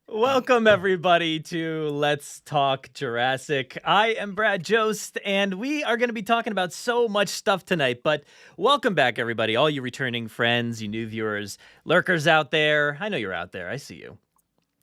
Welcome, everybody, to Let's Talk Jurassic. I am Brad Jost, and we are going to be talking about so much stuff tonight. But welcome back, everybody, all you returning friends, you new viewers, lurkers out there. I know you're out there. I see you.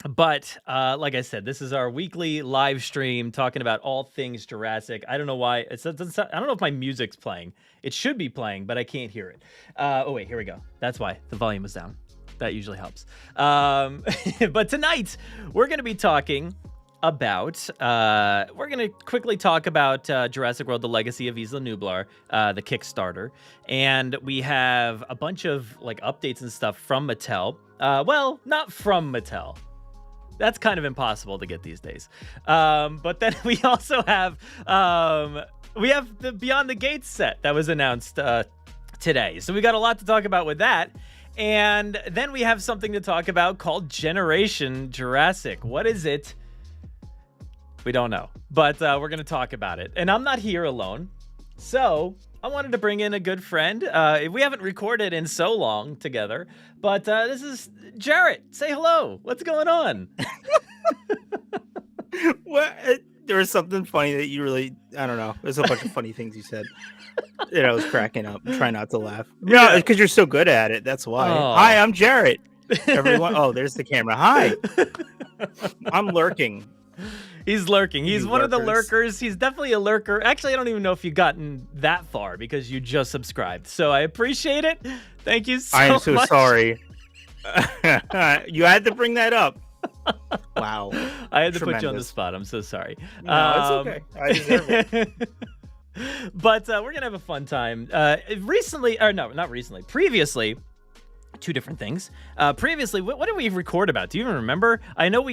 But like I said, this is our weekly live stream talking about all things Jurassic. I don't know why. I don't know if my music's playing. It should be playing, but I can't hear it. Oh, wait, here we go. That's why the volume is down. That usually helps. But tonight, we're going to be talking about, we're going to quickly talk about Jurassic World, The Legacy of Isla Nublar, the Kickstarter. And we have a bunch of like updates and stuff from Mattel. Well, not from Mattel. That's kind of impossible to get these days. But then we also have, the Beyond the Gates set that was announced today. So we got a lot to talk about with that. And then we have something to talk about called Generation Jurassic. What is it? We don't know, but we're going to talk about it. And I'm not here alone. So I wanted to bring in a good friend. We haven't recorded in so long together, but this is Jarrett. Say hello. What's going on? There was something funny that you really, I don't know. There's a bunch of funny things you said. I was cracking up. Try not to laugh. No, because you're so good at it. That's why. Oh. Hi, I'm Jarrett. Everyone. Oh, there's the camera. Hi. I'm lurking. He's lurking. He's one of the lurkers. He's definitely a lurker. Actually, I don't even know if you've gotten that far because you just subscribed. So I appreciate it. Thank you so much. I am so sorry. You had to bring that up. Wow. I had to put you on the spot. I'm so sorry. No, it's okay. I deserve it. But we're going to have a fun time. Previously, two different things. Previously, what did we record about? Do you even remember? I know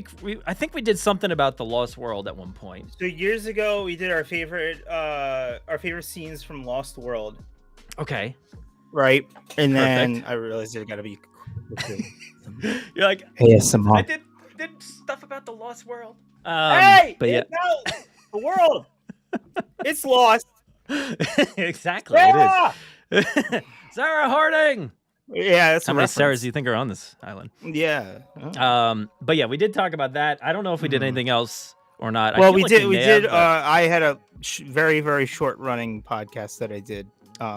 I think we did something about the Lost World at one point. So years ago, we did our favorite scenes from Lost World. Okay. Right. And then I realized it got to be. You're like, ASMR. I did stuff about the Lost World. Hey, but yeah, no, the world. It's lost. Exactly. Sarah! It is. Sarah Harding. Yeah, that's how many Sarahs do you think are on this island? Yeah. But yeah, we did talk about that. I don't know if we did anything else or not. Well, we did. I had a very, very short running podcast that I did.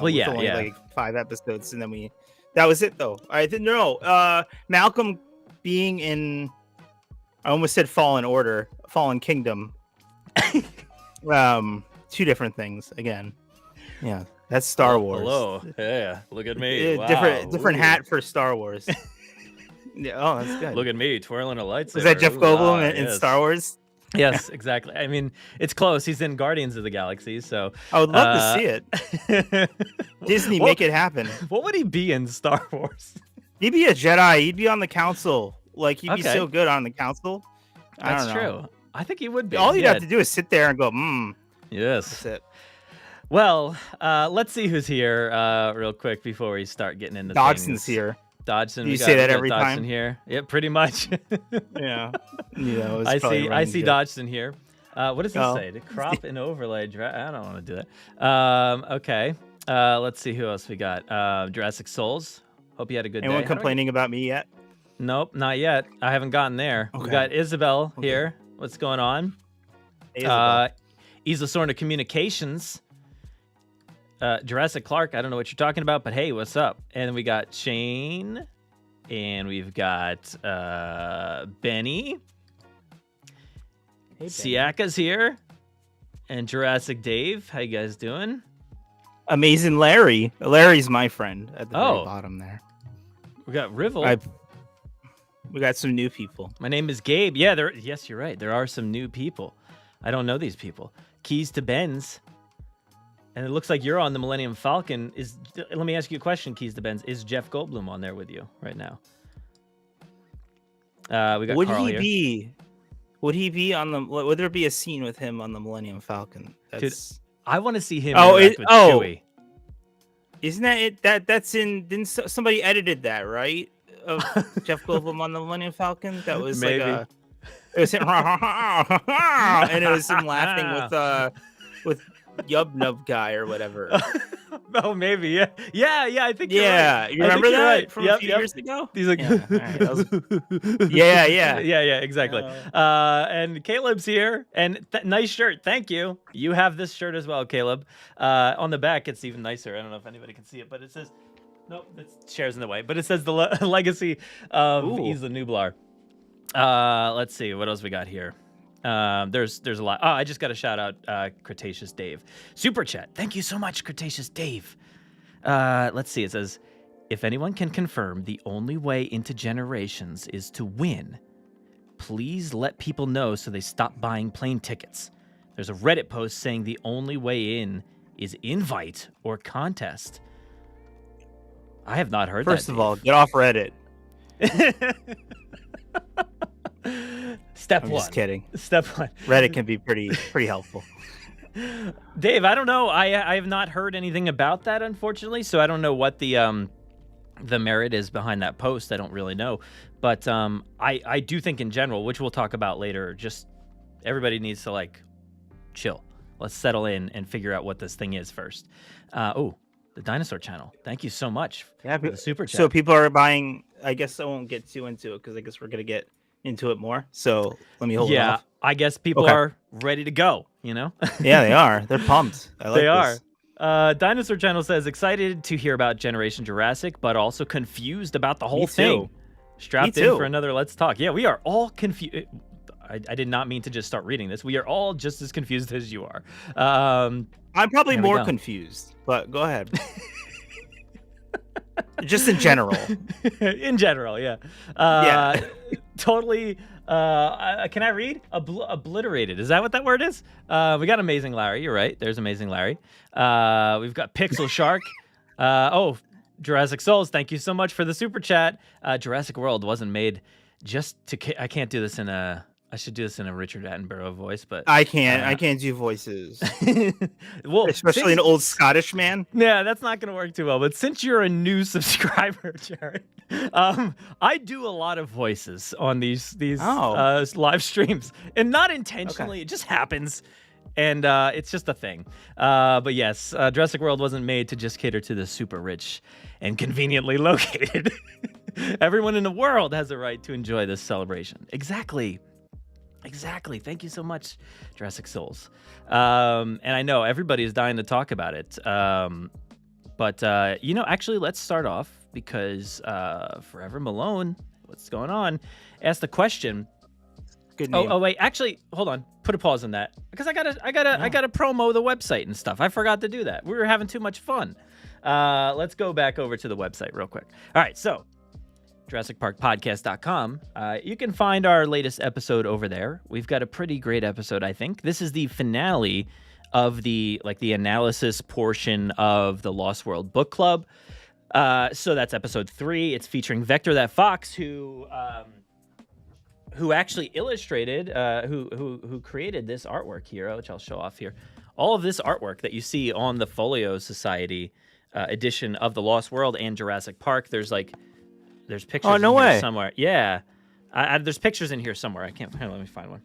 With only like 5 episodes, and then that was it though. I didn't know. Malcolm being in, I almost said Fallen Kingdom. 2 different things again. Yeah, that's Star Wars. Hello. Yeah, look at me. Wow. Different hat for Star Wars. Yeah, oh, that's good. Look at me twirling a lightsaber. Is that Jeff Goldblum in Star Wars? Yes, exactly. I mean, it's close. He's in Guardians of the Galaxy, so I would love to see it. Disney, make it happen. What would he be in Star Wars? He'd be a Jedi. He'd be on the council. Like he'd be so good on the council. That's true. I think he would be. All you'd have to do is sit there and go, Yes. That's it. Well, let's see who's here real quick before we start getting into Dodson's things. here. Dodson. You say that every Dodson time? Here. Yeah, pretty much. Yeah. I see Dodson here. What does this say? To crop and overlay. I don't want to do that. Okay. Let's see who else we got. Jurassic Souls. Hope you had a good day. Anyone complaining about me yet? Nope, not yet. I haven't gotten there. Okay. We got Isabel here. What's going on? Islasorna Communications. Jurassic Clark, I don't know what you're talking about, but hey, what's up? And we got Shane, and we've got Benny. Hey, Siaka's here, and Jurassic Dave. How you guys doing? Amazing Larry. Larry's my friend at the very bottom there. We got Rivel. We got some new people. My name is Gabe. Yeah, yes, you're right. There are some new people. I don't know these people. Keys to Benz. And it looks like you're on the Millennium Falcon. Let me ask you a question, Keys to Benz. Is Jeff Goldblum on there with you right now? We got Carl here. Would he be on the? Would there be a scene with him on the Millennium Falcon? Dude, I want to see him interact with Chewie. Isn't that it? That's in. Didn't somebody edited that right? Of Jeff Goldblum on the Millennium Falcon. That was maybe. Like it was him, and it was him laughing with Yub Nub guy or whatever. Oh, maybe. Yeah. I think you're Yeah, right. you remember that right. from a few years ago? He's like, Yeah, all right, yeah. yeah, exactly. And Caleb's here, and nice shirt. Thank you. You have this shirt as well, Caleb. On the back, it's even nicer. I don't know if anybody can see it, but it says, nope, it shares in the way. But it says the legacy of Isla Nublar. Let's see what else we got here. There's a lot. Oh, I just got to shout out Cretaceous Dave. Super chat. Thank you so much, Cretaceous Dave. Let's see. It says, if anyone can confirm the only way into Generations is to win, please let people know so they stop buying plane tickets. There's a Reddit post saying the only way in is invite or contest. I have not heard that. First of all, get off Reddit. Step I'm one. Just kidding. Step one. Reddit can be pretty helpful. Dave, I don't know. I have not heard anything about that, unfortunately. So I don't know what the merit is behind that post. I don't really know. But I do think in general, which we'll talk about later, just everybody needs to like chill. Let's settle in and figure out what this thing is first. The Dinosaur Channel. Thank you so much for the super chat. So people are buying. I guess I won't get too into it because I guess we're gonna get into it more. So let me hold it off. I guess people are ready to go, you know? Yeah, they are. They're pumped. I like this. Are. Dinosaur Channel says, excited to hear about Generation Jurassic, but also confused about the whole thing. Strapped in for another Let's Talk. Yeah, we are all confused. I did not mean to just start reading this. We are all just as confused as you are. I'm probably more confused, but go ahead. Just in general. In general, yeah. Totally. Can I read? Obliterated. Is that what that word is? We got Amazing Larry. You're right. There's Amazing Larry. We've got Pixel Shark. Jurassic Souls. Thank you so much for the super chat. Jurassic World wasn't made just to. I can't do this in a. I should do this in a Richard Attenborough voice, but I can't. I can't do voices. Well, especially an old Scottish man. Yeah, that's not going to work too well. But since you're a new subscriber, Jared, I do a lot of voices on these live streams, and not intentionally. It just happens, and it's just a thing. But yes, Jurassic World wasn't made to just cater to the super rich and conveniently located. Everyone in the world has a right to enjoy this celebration. Exactly. Thank you so much, Jurassic Souls. And I know everybody is dying to talk about it. But actually, let's start off because Forever Malone, what's going on, asked the question. Good name. Oh, wait. Actually, hold on. Put a pause on that because I gotta promo the website and stuff. I forgot to do that. We were having too much fun. Let's go back over to the website real quick. All right, so JurassicParkPodcast.com. You can find our latest episode over there. We've got a pretty great episode, I think. This is the finale of the analysis portion of the Lost World Book Club. So that's episode 3. It's featuring Vector That Fox, who actually illustrated, who created this artwork here, which I'll show off here. All of this artwork that you see on the Folio Society edition of the Lost World and Jurassic Park. There's pictures in here somewhere. Yeah. There's pictures in here somewhere. I can't find. Let me find one.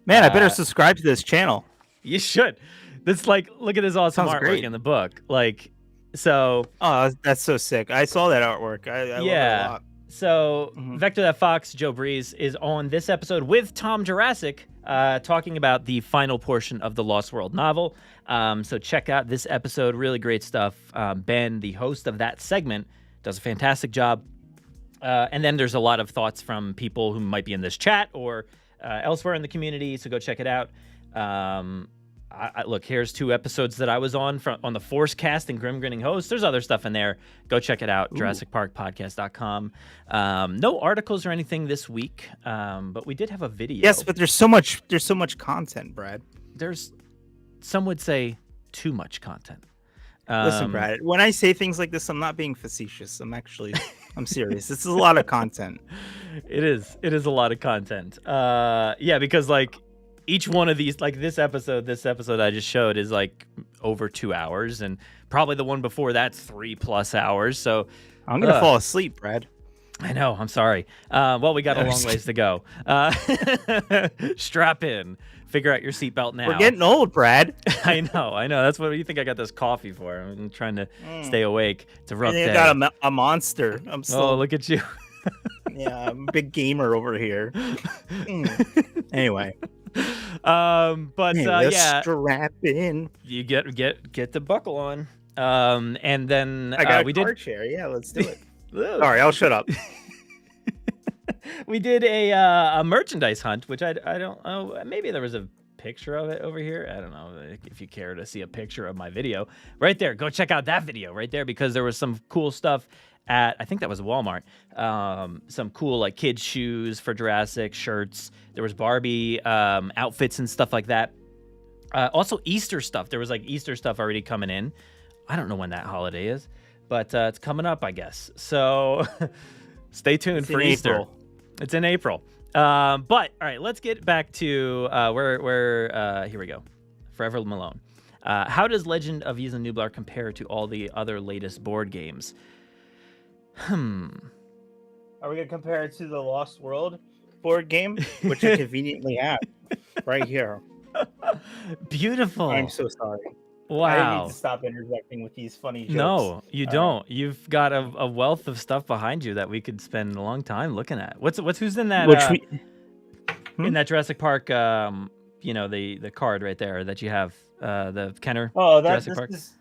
Man, I better subscribe to this channel. You should. This look at this awesome artwork in the book. Oh, that's so sick. I saw that artwork. I love it a lot. So Vector That Fox, Joe Breeze, is on this episode with Tom Jurassic, talking about the final portion of the Lost World novel. So check out this episode. Really great stuff. Ben, the host of that segment, does a fantastic job. And then there's a lot of thoughts from people who might be in this chat or elsewhere in the community, so go check it out. Look, here's 2 episodes that I was on the Force Cast and Grim Grinning Host. There's other stuff in there. Go check it out, JurassicParkPodcast.com. No articles or anything this week, but we did have a video. Yes, but there's so much content, Brad. Some would say too much content. Listen, Brad, when I say things like this, I'm not being facetious. I'm serious. This is a lot of content. It is a lot of content. Because each one of these, this episode I just showed is over 2 hours, and probably the one before that's 3+ hours. So I'm gonna fall asleep, Brad. I know. I'm sorry. Well, we got a long ways to go. Strap in. Figure out your seatbelt now. We're getting old, Brad. I know. That's what you think I got this coffee for. I'm trying to stay awake. It's a rough day. You got a monster. Oh, look at you. Yeah, I'm a big gamer over here. Anyway. Yeah. Strap in. You get the buckle on. And then I got a car chair. Yeah, let's do it. All right, I'll shut up. We did a merchandise hunt, which I don't know. Maybe there was a picture of it over here. I don't know if you care to see a picture of my video right there. Go check out that video right there, because there was some cool stuff at, I think that was Walmart. Some cool like kids shoes for Jurassic, shirts. There was Barbie outfits and stuff like that. Also Easter stuff. There was like Easter stuff already coming in. I don't know when that holiday is, but it's coming up, I guess. So stay tuned for Easter. April. It's in April. But all right, let's get back to where here we go. Forever Malone. How does Legend of Isla Nublar compare to all the other latest board games? Are we gonna compare it to the Lost World board game, which I conveniently have right here? Beautiful. I'm so sorry. Wow. I need to stop interjecting with these funny jokes. No, you don't. You've got a wealth of stuff behind you that we could spend a long time looking at. Who's in that? In that Jurassic Park, the card right there that you have, the Kenner. Oh, Jurassic Park. Is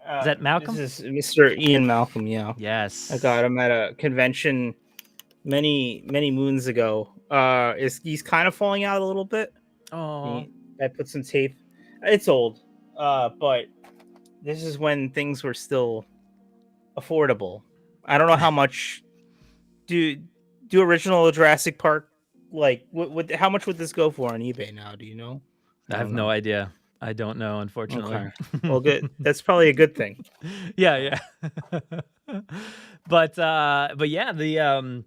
that Malcolm? This is Mr. Ian Malcolm. Yeah. Yes. I got him at a convention many moons ago. He's kind of falling out a little bit. Oh. I put some tape. It's old. But this is when things were still affordable. I don't know how much do original Jurassic Park, like how much would this go for on eBay now? Do you know? I have no idea. I don't know, unfortunately. Okay. Well, good. That's probably a good thing. Yeah. But yeah, the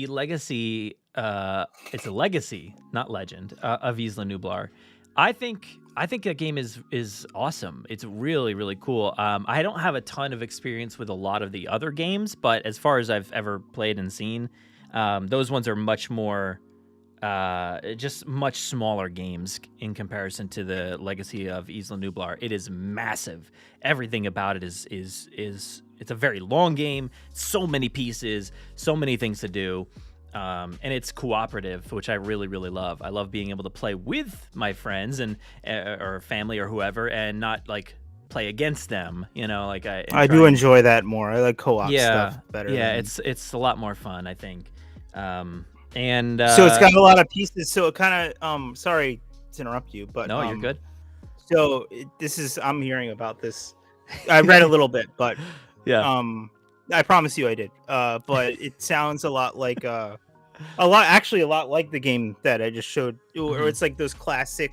legacy. It's a legacy, not legend, of Isla Nublar. I think that game is awesome. It's really, really cool. I don't have a ton of experience with a lot of the other games, but as far as I've ever played and seen, those ones are much more, just much smaller games in comparison to the legacy of Isla Nublar. It is massive. Everything about it is it's a very long game. So many pieces, so many things to do. And it's cooperative, which I really, really love. I love being able to play with my friends and or family or whoever, and not like play against them. Like I do enjoy that more. I like co-op stuff better. Yeah, it's a lot more fun, I think. So it's got a lot of pieces. So it kind of sorry to interrupt you, but no, you're good. So I'm hearing about this. I read a little bit, but yeah. I promise you I did. But it sounds a lot like the game that I just showed, or it's like those classic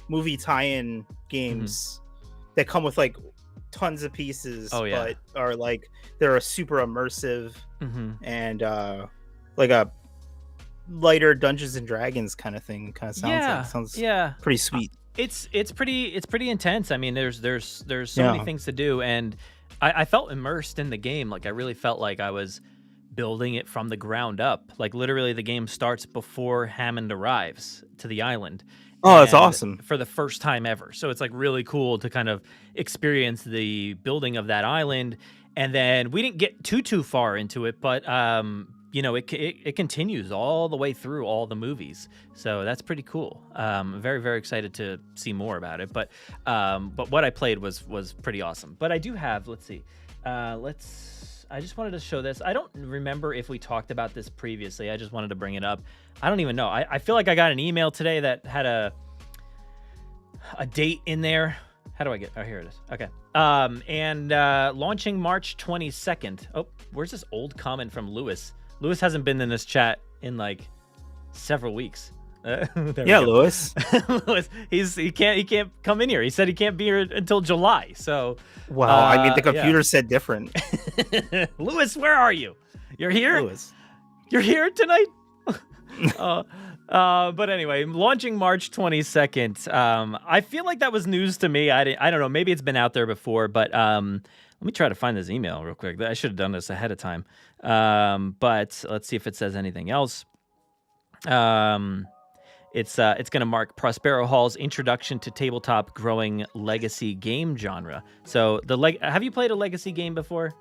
movie tie-in games that come with like tons of pieces, but are like they're a super immersive and like a lighter Dungeons and Dragons kind of thing. Kind of sounds pretty sweet. It's pretty intense. I mean, there's so many things to do, and I felt immersed in the game. Like I really felt like I was building it from the ground up. Like literally the game starts before Hammond arrives to the island. Oh, that's awesome. For the first time ever. So it's like really cool to kind of experience the building of that island. And then we didn't get too far into it, but it continues all the way through all the movies. So that's pretty cool. Very, very excited to see more about it. But what I played was pretty awesome. But I do have, let's see. I just wanted to show this. I don't remember if we talked about this previously. I just wanted to bring it up. I don't even know. I feel like I got an email today that had a date in there. How do I get? Oh, here it is. Okay. And launching March 22nd. Oh, where's this old comment from Lewis? Lewis hasn't been in this chat in like several weeks. Lewis. Lewis, he can't come in here. He said he can't be here until July. So, well, I mean, the computer said different. Lewis, where are you? You're here. Lewis, you're here tonight. But anyway, launching March 22nd. I feel like that was news to me. I don't know. Maybe it's been out there before, but let Let me try to find this email real quick. I should have done this ahead of time. But let's see if it says anything else. It's going to mark Prospero Hall's introduction to tabletop growing legacy game genre. So have you played a legacy game before?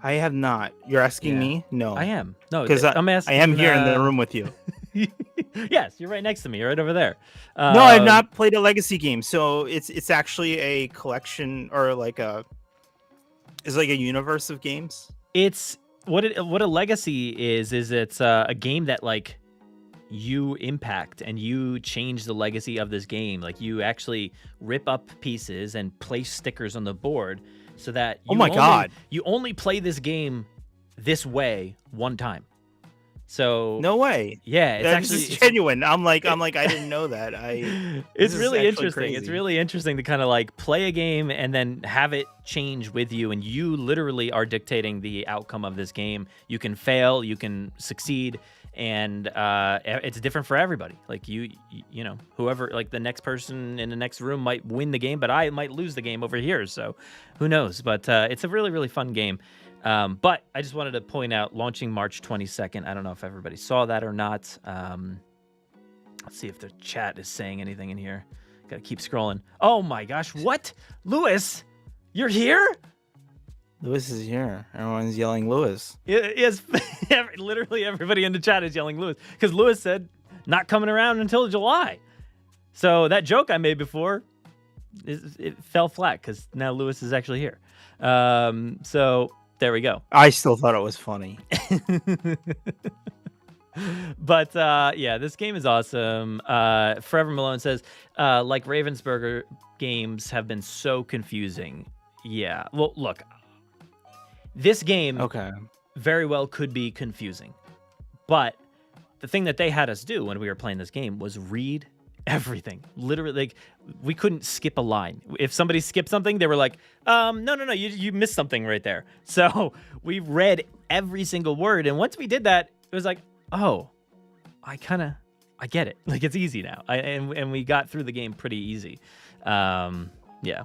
I have not. You're asking me? No, I am. No, because I'm asking. I am here in the room with you. Yes, you're right next to me. You're right over there. No, I've not played a legacy game. So it's actually a collection or it's like a universe of games. It's what a legacy is it's a game that like you impact and you change the legacy of this game. Like you actually rip up pieces and place stickers on the board so that you only play this game this way one time. So no way. Yeah, it's genuine. I'm like I didn't know that. It's really interesting. Crazy. It's really interesting to kind of like play a game and then have it change with you, and you literally are dictating the outcome of this game. You can fail, you can succeed, and it's different for everybody. Like you know, whoever, like the next person in the next room might win the game, but I might lose the game over here. So who knows? But it's a really, really fun game. But I just wanted to point out, launching March 22nd. I don't know if everybody saw that or not. Let's see if the chat is saying anything in here. Gotta keep scrolling. Oh my gosh, what? Lewis, you're here? Lewis is here. Everyone's yelling Lewis. Yes, literally everybody in the chat is yelling Lewis. Because Lewis said not coming around until July. So that joke I made before, it fell flat because now Lewis is actually here. So... there we go. I still thought it was funny. But yeah, this game is awesome. Forever Malone says, like Ravensburger games have been so confusing. Yeah. Well, look, this game very well could be confusing. But the thing that they had us do when we were playing this game was read everything. Literally, like, we couldn't skip a line. If somebody skipped something, they were like, no, you missed something right there. So we read every single word, and once we did that, it was like, oh, I get it. Like, it's easy now. And we got through the game pretty easy. Yeah.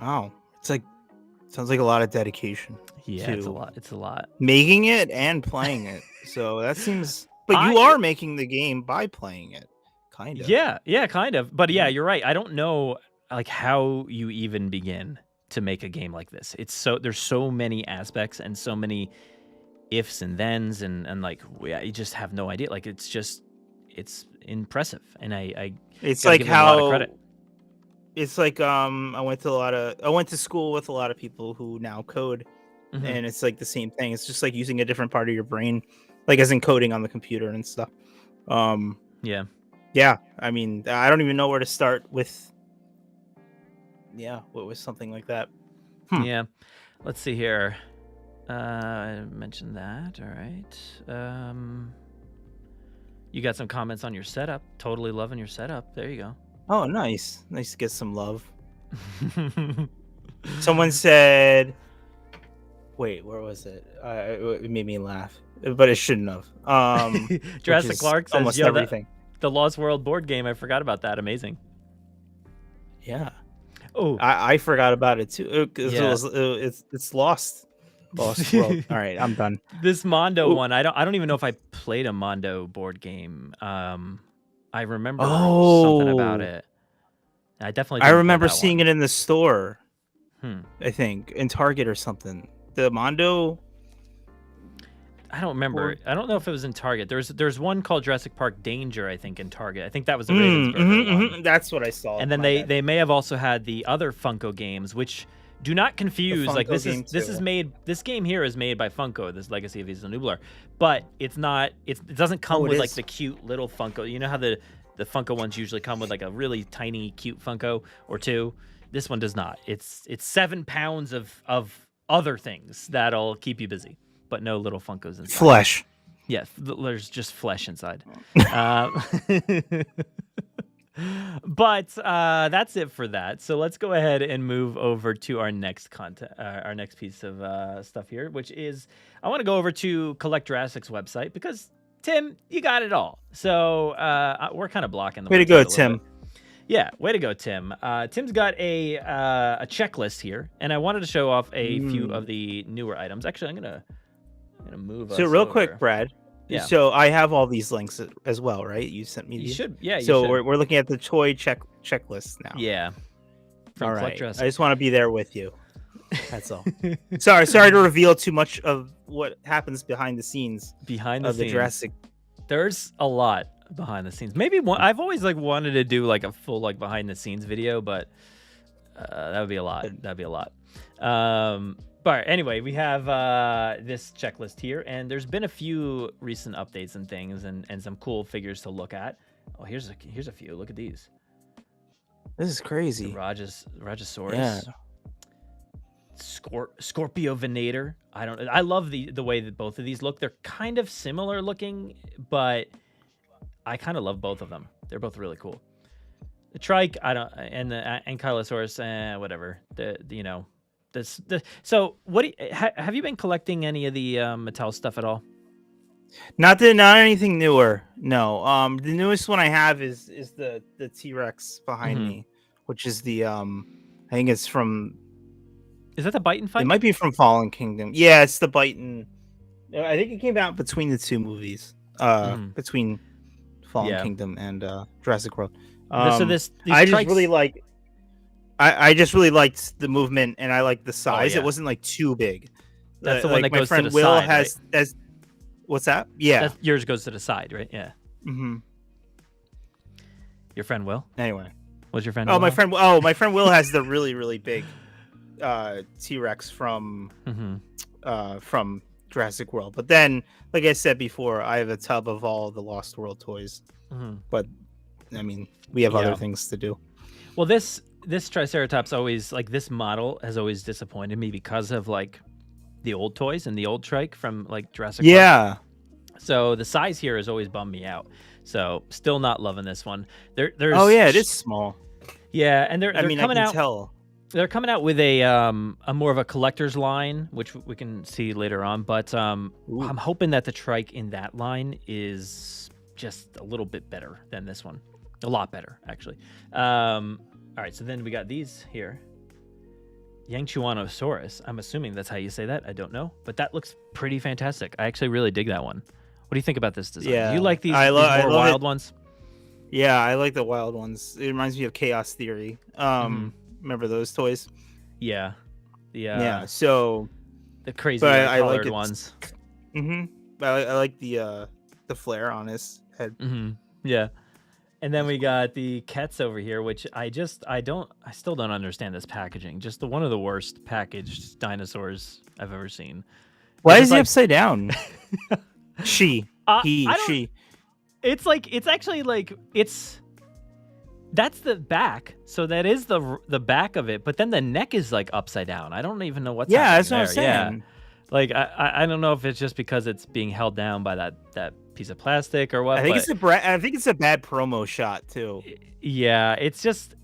Wow. Sounds like a lot of dedication. Yeah, it's a lot. Making it and playing it. So that seems... But you are making the game by playing it, kind of. Yeah, kind of. But yeah, you're right. I don't know like how you even begin to make a game like this. There's so many aspects and so many ifs and thens and like you just have no idea. Like it's impressive, and I it's like how a lot of credit. It's like I went to school with a lot of people who now code, and it's like the same thing. It's just like using a different part of your brain. Like as in coding on the computer and stuff. Yeah. I mean, I don't even know where to start with. Yeah, what was something like that? Yeah. Let's see here. I mentioned that. All right. You got some comments on your setup. Totally loving your setup. There you go. Oh, nice. Nice to get some love. Someone said, wait, where was it? It made me laugh. But it shouldn't have. Jurassic Park says almost everything. The Lost World board game. I forgot about that. Amazing. Yeah. Oh, I forgot about it too. It's Lost World. All right, I'm done. This Mondo one. I don't even know if I played a Mondo board game. I remember something about it. I remember seeing it in the store. I think in Target or something. The Mondo. I don't remember. I don't know if it was in Target. There's one called Jurassic Park Danger, I think, in Target. I think that was the Ravensburger one. That's what I saw. And then they may have also had the other Funko games, which do not confuse. Like this game here is made by Funko, this Legacy of Isla Nublar, but it's not. It doesn't come with like the cute little Funko. You know how the Funko ones usually come with like a really tiny cute Funko or two. This one does not. It's 7 pounds of other things that'll keep you busy. But no little Funkos inside. Flesh. Yeah, there's just flesh inside. But that's it for that. So let's go ahead and move over to our next our next piece of stuff here, which is I want to go over to Collect Jurassic's website because Tim, you got it all. So we're kind of blocking the way to go, Tim. Yeah, way to go, Tim. Tim's got a checklist here, and I wanted to show off a few of the newer items. Actually, I'm gonna move. So us real over. quick, Brad. Yeah. So I have all these links as well, right? You sent me. You should. Yeah. So you should. we're looking at the toy checklist now. Yeah. All right. I just want to be there with you. That's all. Sorry to reveal too much of what happens behind the scenes. The Jurassic. There's a lot behind the scenes. Maybe I've always wanted to do a full behind the scenes video, but that would be a lot. That'd be a lot. But anyway, we have this checklist here, and there's been a few recent updates and things, and some cool figures to look at. Oh, here's a few. Look at these. This is crazy. The Rajasaurus. Yeah. Scorpio Venator. I love the way that both of these look. They're kind of similar looking, but I kind of love both of them. They're both really cool. The trike, and the Ankylosaurus, whatever. So what have you been collecting any of the Mattel stuff at all? Not anything newer. No. The newest one I have is the T-Rex behind me, which is the I think it's from. Is that the Bite and Fight? It might be from Fallen Kingdom. Yeah, it's the Bite and. I think it came out between the two movies. Between Fallen Kingdom and Jurassic World. So I just really like. I just really liked the movement, and I liked the size. It wasn't too big. That's the one that goes to the side. My friend Will has. What's that? Yeah, yours goes to the side, right? Yeah. Mm-hmm. Your friend Will. Anyway, what's your friend? Oh, my friend. Oh, my friend Will has the really, really big T-Rex from Jurassic World. But then, like I said before, I have a tub of all the Lost World toys. But I mean, we have other things to do. Well, this Triceratops always this model has always disappointed me because of the old toys and the old trike from Jurassic Park. So the size here has always bummed me out. So still not loving this one. There's it is small. Yeah, and they're coming out. Tell. They're coming out with a more of a collector's line, which we can see later on. But I'm hoping that the trike in that line is just a little bit better than this one. A lot better, actually. All right, so then we got these here. Yangchuanosaurus. I'm assuming that's how you say that. I don't know, but that looks pretty fantastic. I actually really dig that one. What do you think about this design? Yeah, do you like these more wild ones? Yeah, I like the wild ones. It reminds me of Chaos Theory. Remember those toys? Yeah. So the crazy colored ones. I like the flare on his head. Yeah. And then we got the Kets over here, which I still don't understand this packaging. Just one of the worst packaged dinosaurs I've ever seen. Why is he upside down? She. It's that's the back. So that is the back of it, but then the neck is upside down. I don't even know what's happening that's what I'm saying. Yeah. I don't know if it's just because it's being held down by that piece of plastic or what. I think it's a bad promo shot too. Yeah, it's just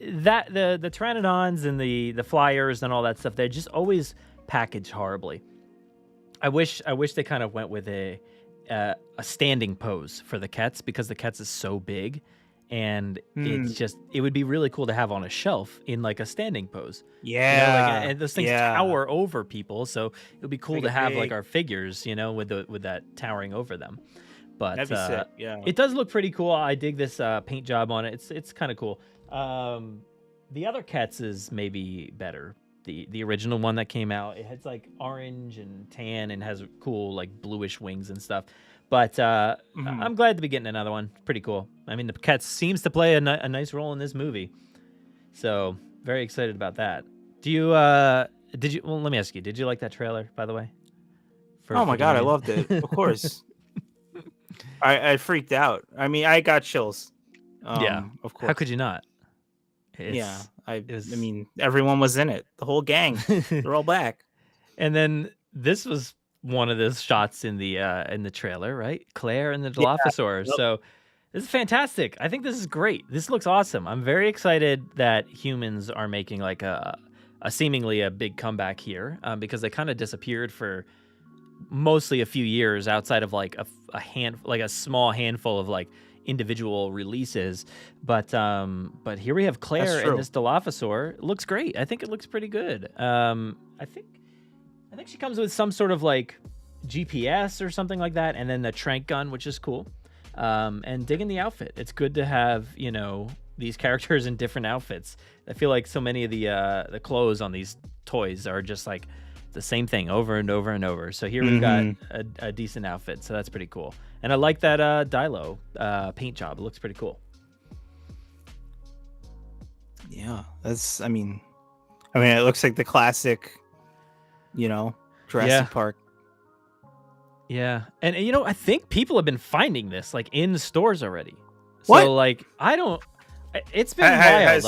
that the Pteranodons and the flyers and all that stuff, they're just always packaged horribly. I wish they kind of went with a standing pose for the Kets, because the Kets is so big, and it would be really cool to have on a shelf in a standing pose. Yeah, and those things tower over people, so it would be cool to have our figures, with that towering over them. But that'd be sick. Yeah, it does look pretty cool. I dig this paint job on it. It's kind of cool. The other Kets is maybe better. The original one that came out, it has orange and tan and has cool bluish wings and stuff. But I'm glad to be getting another one. Pretty cool. I mean, the Kets seems to play a nice role in this movie, so very excited about that. Do you did you? Well, let me ask you. Did you like that trailer, by the way? Oh my god, I loved it. Of course. I freaked out. I mean, I got chills. Yeah, of course. How could you not? I mean, everyone was in it. The whole gang. They're all back. And then this was one of the shots in the trailer, right? Claire and the Dilophosaur. So this is fantastic. I think this is great. This looks awesome. I'm very excited that humans are making a seemingly a big comeback here, because they kind of disappeared for mostly a few years outside of a small handful of individual releases. But here we have Claire and this Dilophosaur. It looks great. I think it looks pretty good. I think she comes with some sort of like GPS or something like that, and then the trank gun, which is cool. And digging the outfit. It's good to have, you know, these characters in different outfits. I feel like so many of the clothes on these toys are just like the same thing over and over and over. So here we've got a decent outfit. So that's pretty cool. And I like that Dilo paint job. It looks pretty cool. Yeah, that's. I mean, it looks like the classic, you know, Jurassic Park. Yeah, and you know, I think people have been finding this like in the stores already. What? So like, it's been wild.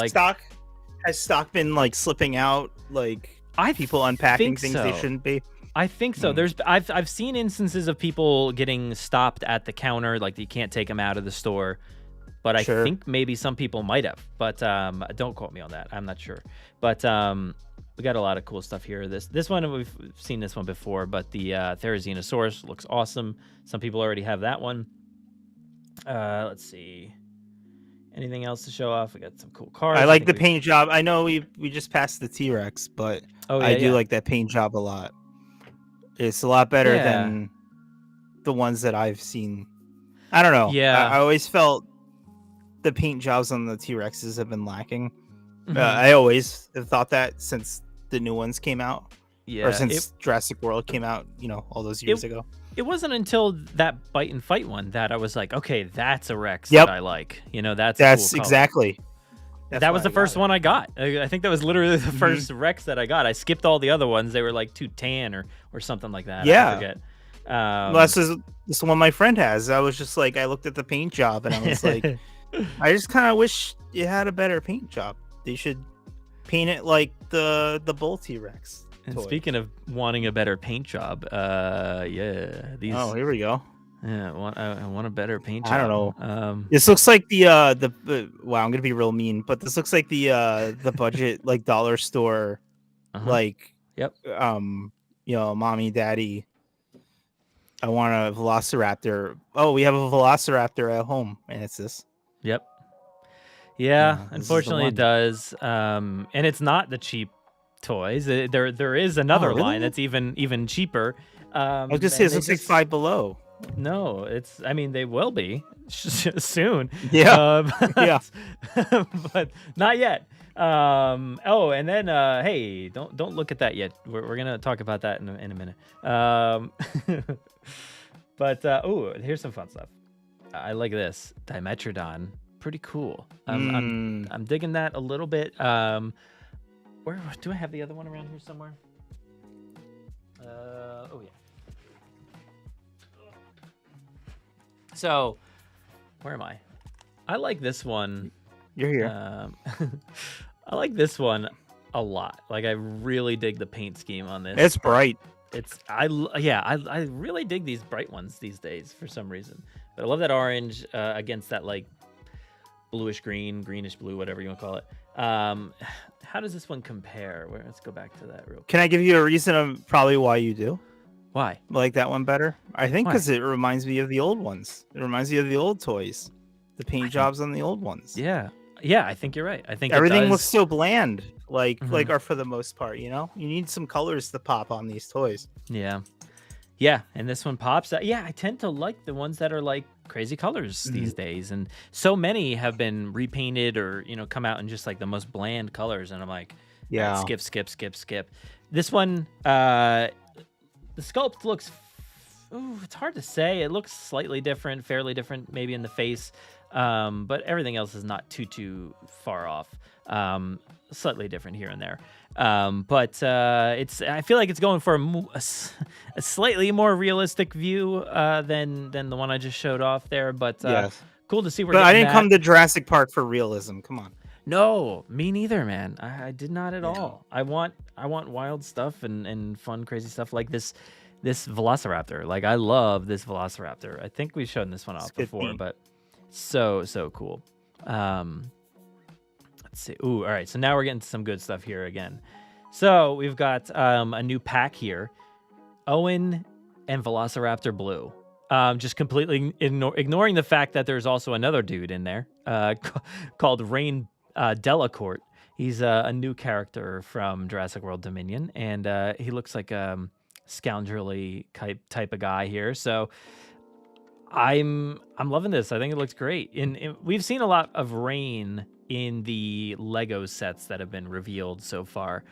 Has stock been like slipping out? Like people unpacking things they shouldn't be. I think so. I've seen instances of people getting stopped at the counter, like you can't take them out of the store. But I think maybe some people might have. But don't quote me on that. I'm not sure. But we got a lot of cool stuff here. This one, we've seen this one before, but the Therizinosaurus looks awesome. Some people already have that one. Let's see. Anything else to show off? We got some cool cars. I like the paint job. I know we just passed the T-Rex, but I do like that paint job a lot. It's a lot better than the ones that I've seen. I don't know. Yeah. I always felt the paint jobs on the T-Rexes have been lacking. I always have thought that since the new ones came out. Yeah. Or since Jurassic World came out, you know, all those years ago. It wasn't until that Bite and Fight one that I was like, okay, that's a Rex that I like. You know, that's a cool exactly. That was the first one I got. I think that was literally the first Rex that I got. I skipped all the other ones. They were like too tan or something like that. Yeah. I forget. Well, this is the one my friend has. I was just like, I looked at the paint job and I was like, I just kind of wish it had a better paint job. They should paint it like the Bull T-Rex. And speaking of wanting a better paint job, these. Oh, here we go. Yeah, I want a better paint job. I don't know. This looks like the wow, I'm gonna be real mean, but this looks like the budget like dollar store, like you know, mommy, daddy. I want a Velociraptor. Oh, we have a Velociraptor at home, and it's this. Yep. Yeah, unfortunately it does. And it's not the cheap toys. There is another line that's even cheaper. I was gonna say it looks like Five Below. No, it's. I mean, they will be soon. Yeah, yeah, but not yet. And then hey, don't look at that yet. We're gonna talk about that in a minute. But here's some fun stuff. I like this Dimetrodon. Pretty cool. I'm digging that a little bit. Where do I have the other one around here somewhere? Oh yeah. So, where am I? I like this one. You're here. I like this one a lot. Like I really dig the paint scheme on this. It's bright. I really dig these bright ones these days for some reason. But I love that orange against that like bluish green, greenish blue, whatever you want to call it. How does this one compare? Let's go back to that real quick. Can I give you a reason of probably why you do? Why? Like that one better? I think because it reminds me of the old ones. It reminds me of the old toys. The paint jobs on the old ones. Yeah. Yeah, I think you're right. I think everything looks so bland. Like or for the most part, you know? You need some colors to pop on these toys. Yeah. Yeah, and this one pops. Yeah, I tend to like the ones that are like crazy colors these days, and so many have been repainted or come out in just like the most bland colors, and I'm like, skip. This one, the sculpt looks. It's hard to say. It looks slightly different, fairly different, maybe in the face, but everything else is not too far off. Slightly different here and there. But I feel like it's going for a slightly more realistic view than the one I just showed off there. But cool to see where. But I didn't come to Jurassic Park for realism. Come on. No, me neither, man. I did not at all. I want wild stuff and fun, crazy stuff like this Velociraptor. Like I love this Velociraptor. I think we've shown this one off before, but so cool. Let's see. Ooh, all right. So now we're getting to some good stuff here again. So we've got a new pack here. Owen and Velociraptor Blue. just completely ignoring the fact that there's also another dude in there called Rain Delacourt. He's a new character from Jurassic World Dominion, and he looks like a scoundrelly type of guy here. So I'm loving this. I think it looks great. We've seen a lot of Rain in the Lego sets that have been revealed so far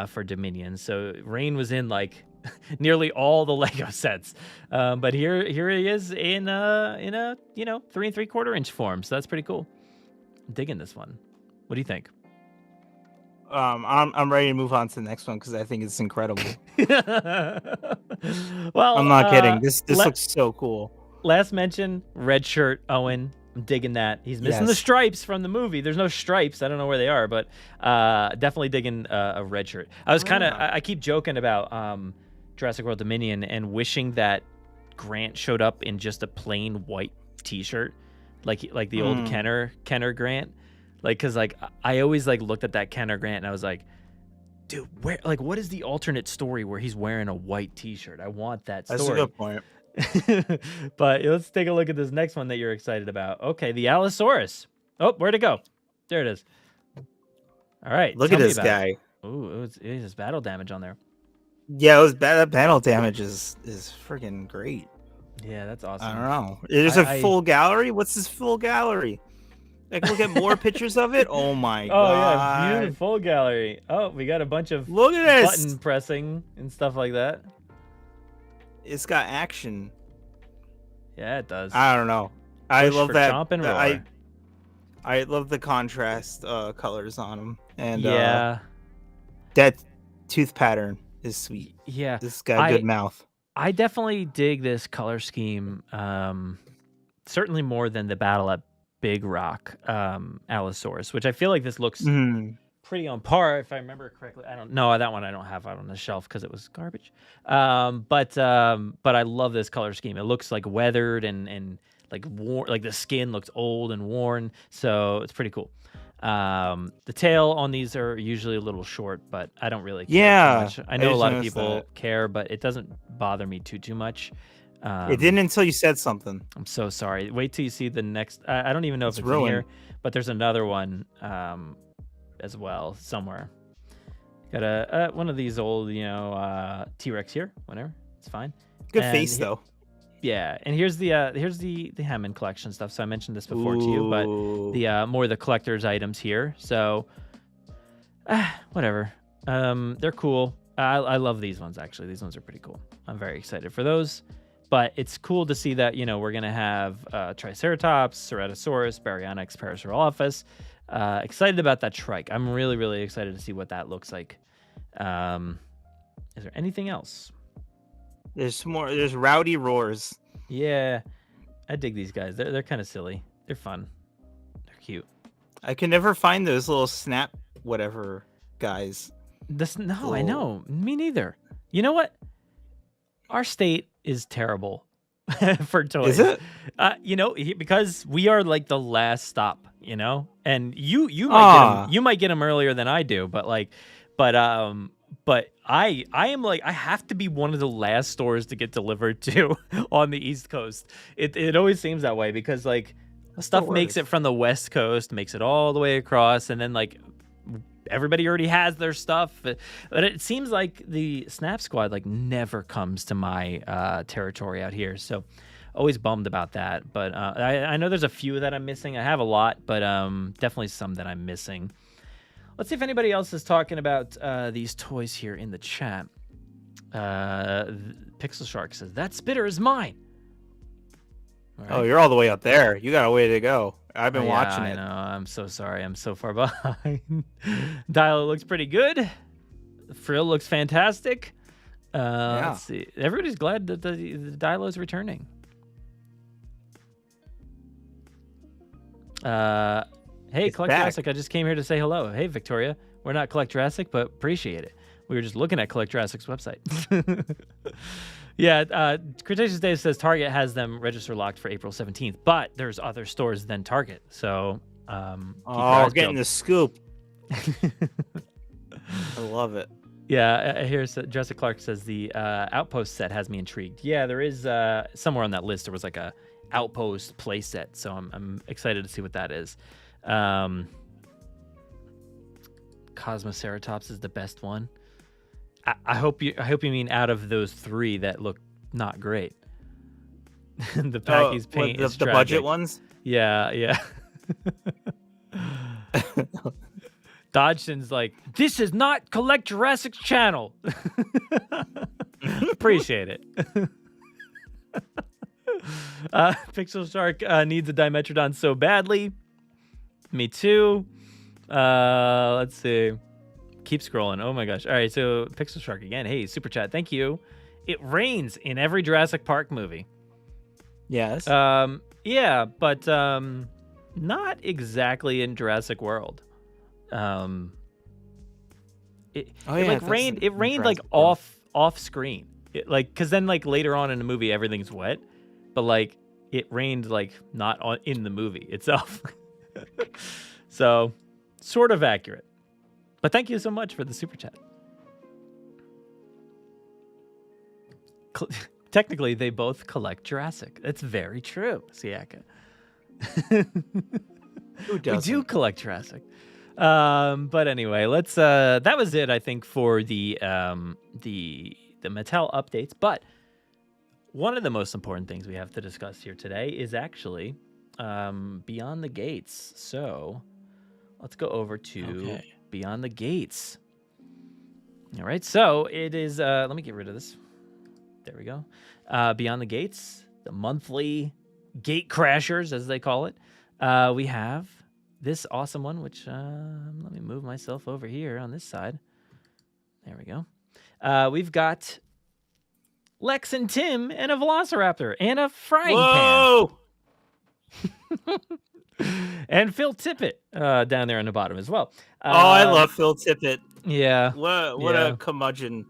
for Dominion. So Rain was in like nearly all the Lego sets, but here he is in a 3 3/4 inch form. So that's pretty cool. I'm digging this one. What do you think? I'm ready to move on to the next one because I think it's incredible. Well, I'm not kidding. This looks so cool. Last mention, red shirt Owen. I'm digging that. He's missing the stripes from the movie. There's no stripes. I don't know where they are, but definitely digging a red shirt. I keep joking about Jurassic World Dominion and wishing that Grant showed up in just a plain white T-shirt, like the old Kenner Grant. Like, cause like I always like looked at that Kenner Grant and I was like, dude, what is the alternate story where he's wearing a white T-shirt? I want that story. That's a good point. But let's take a look at this next one that you're excited about. Okay, the Allosaurus. Oh, where'd it go? There it is. All right. Look at this guy. Ooh, it has battle damage on there. Yeah, that battle damage is freaking great. Yeah, that's awesome. I don't know. There's a full gallery. What's this full gallery? I can look at more pictures of it. Oh my god! Oh yeah, beautiful gallery. Oh, we got a bunch of look at this button pressing and stuff like that. It's got action. Yeah, it does. I don't know. I love that. Chomp and roar. I love the contrast colors on them, and that tooth pattern is sweet. Yeah, this got a good mouth. I definitely dig this color scheme. Certainly more than the Battle at Big Rock Allosaurus, which I feel like this looks pretty on par, if I remember correctly. I don't know, that one I don't have out on the shelf because it was garbage. But I love this color scheme. It looks like weathered and like worn, like the skin looks old and worn. So it's pretty cool. The tail on these are usually a little short, but I don't really care too much. I know a lot of people care, but it doesn't bother me too much. It didn't until you said something. I'm so sorry. Wait till you see the next. I don't even know if it's in here, but there's another one as well somewhere. Got one of these old, T-Rex here. Whatever, it's fine. Good face though. Yeah, and here's the Hammond collection stuff. So I mentioned this before to you, but the more the collector's items here. So whatever. They're cool. I love these ones actually. These ones are pretty cool. I'm very excited for those. But it's cool to see that, we're going to have Triceratops, Ceratosaurus, Baryonyx, Parasaurolophus. Excited about that trike. I'm really, really excited to see what that looks like. Is there anything else? There's more. There's Rowdy Roars. Yeah, I dig these guys. They're kind of silly. They're fun. They're cute. I can never find those little snap whatever guys. I know. Me neither. You know what? Our state is terrible for toys. Is it? Because we are like the last stop, and you might get them earlier than I do, but I am like, I have to be one of the last stores to get delivered to on the East Coast. It always seems that way because like stuff makes it from the West Coast, makes it all the way across, and then like everybody already has their stuff. But it seems like the Snap Squad like never comes to my territory out here. So always bummed about that. But I know there's a few that I'm missing. I have a lot, but definitely some that I'm missing. Let's see if anybody else is talking about these toys here in the chat. Pixel Shark says, that spitter is mine. Right. Oh, you're all the way up there. You got a way to go. I've been watching it. I know. I'm so sorry. I'm so far behind. Dial looks pretty good. Frill looks fantastic. Let's see. Everybody's glad that the Dilo is returning. Hey, Collect Jurassic. I just came here to say hello. Hey, Victoria. We're not Collect Jurassic, but appreciate it. We were just looking at Collect Jurassic's website. Yeah, Cretaceous Day says Target has them register locked for April 17th, but there's other stores than Target. So, getting the scoop. I love it. Yeah, here's Jurassic Clark says the Outpost set has me intrigued. Yeah, there is somewhere on that list there was like a Outpost play set, so I'm excited to see what that is. Cosmoceratops is the best one. I hope you mean out of those 3 that look not great. The Packy's paint is the budget ones. Yeah. Dodgson's like, this is not Collect Jurassic's channel. Appreciate it. Pixel Shark needs a Dimetrodon so badly. Me too. Let's see. Keep scrolling. Oh my gosh. All right, so Pixel Shark again. Hey, super chat. Thank you. It rains in every Jurassic Park movie. Yes. Yeah, but not exactly in Jurassic World. It rained. It rained like off screen. Because then like later on in the movie everything's wet, but like it rained like not in the movie itself. So sort of accurate. But thank you so much for the super chat. Technically, they both collect Jurassic. That's very true, Siaka. Who doesn't? We do collect Jurassic. But anyway, let's. That was it, I think, for the Mattel updates. But one of the most important things we have to discuss here today is actually Beyond the Gates. So let's go over to Beyond the Gates. All right. So it is. Let me get rid of this. There we go. Beyond the Gates, the monthly gate crashers, as they call it. We have this awesome one, which let me move myself over here on this side. There we go. We've got Lex and Tim and a Velociraptor and a frying pan. And Phil Tippett down there on the bottom as well. I love Phil Tippett. Yeah. What a curmudgeon.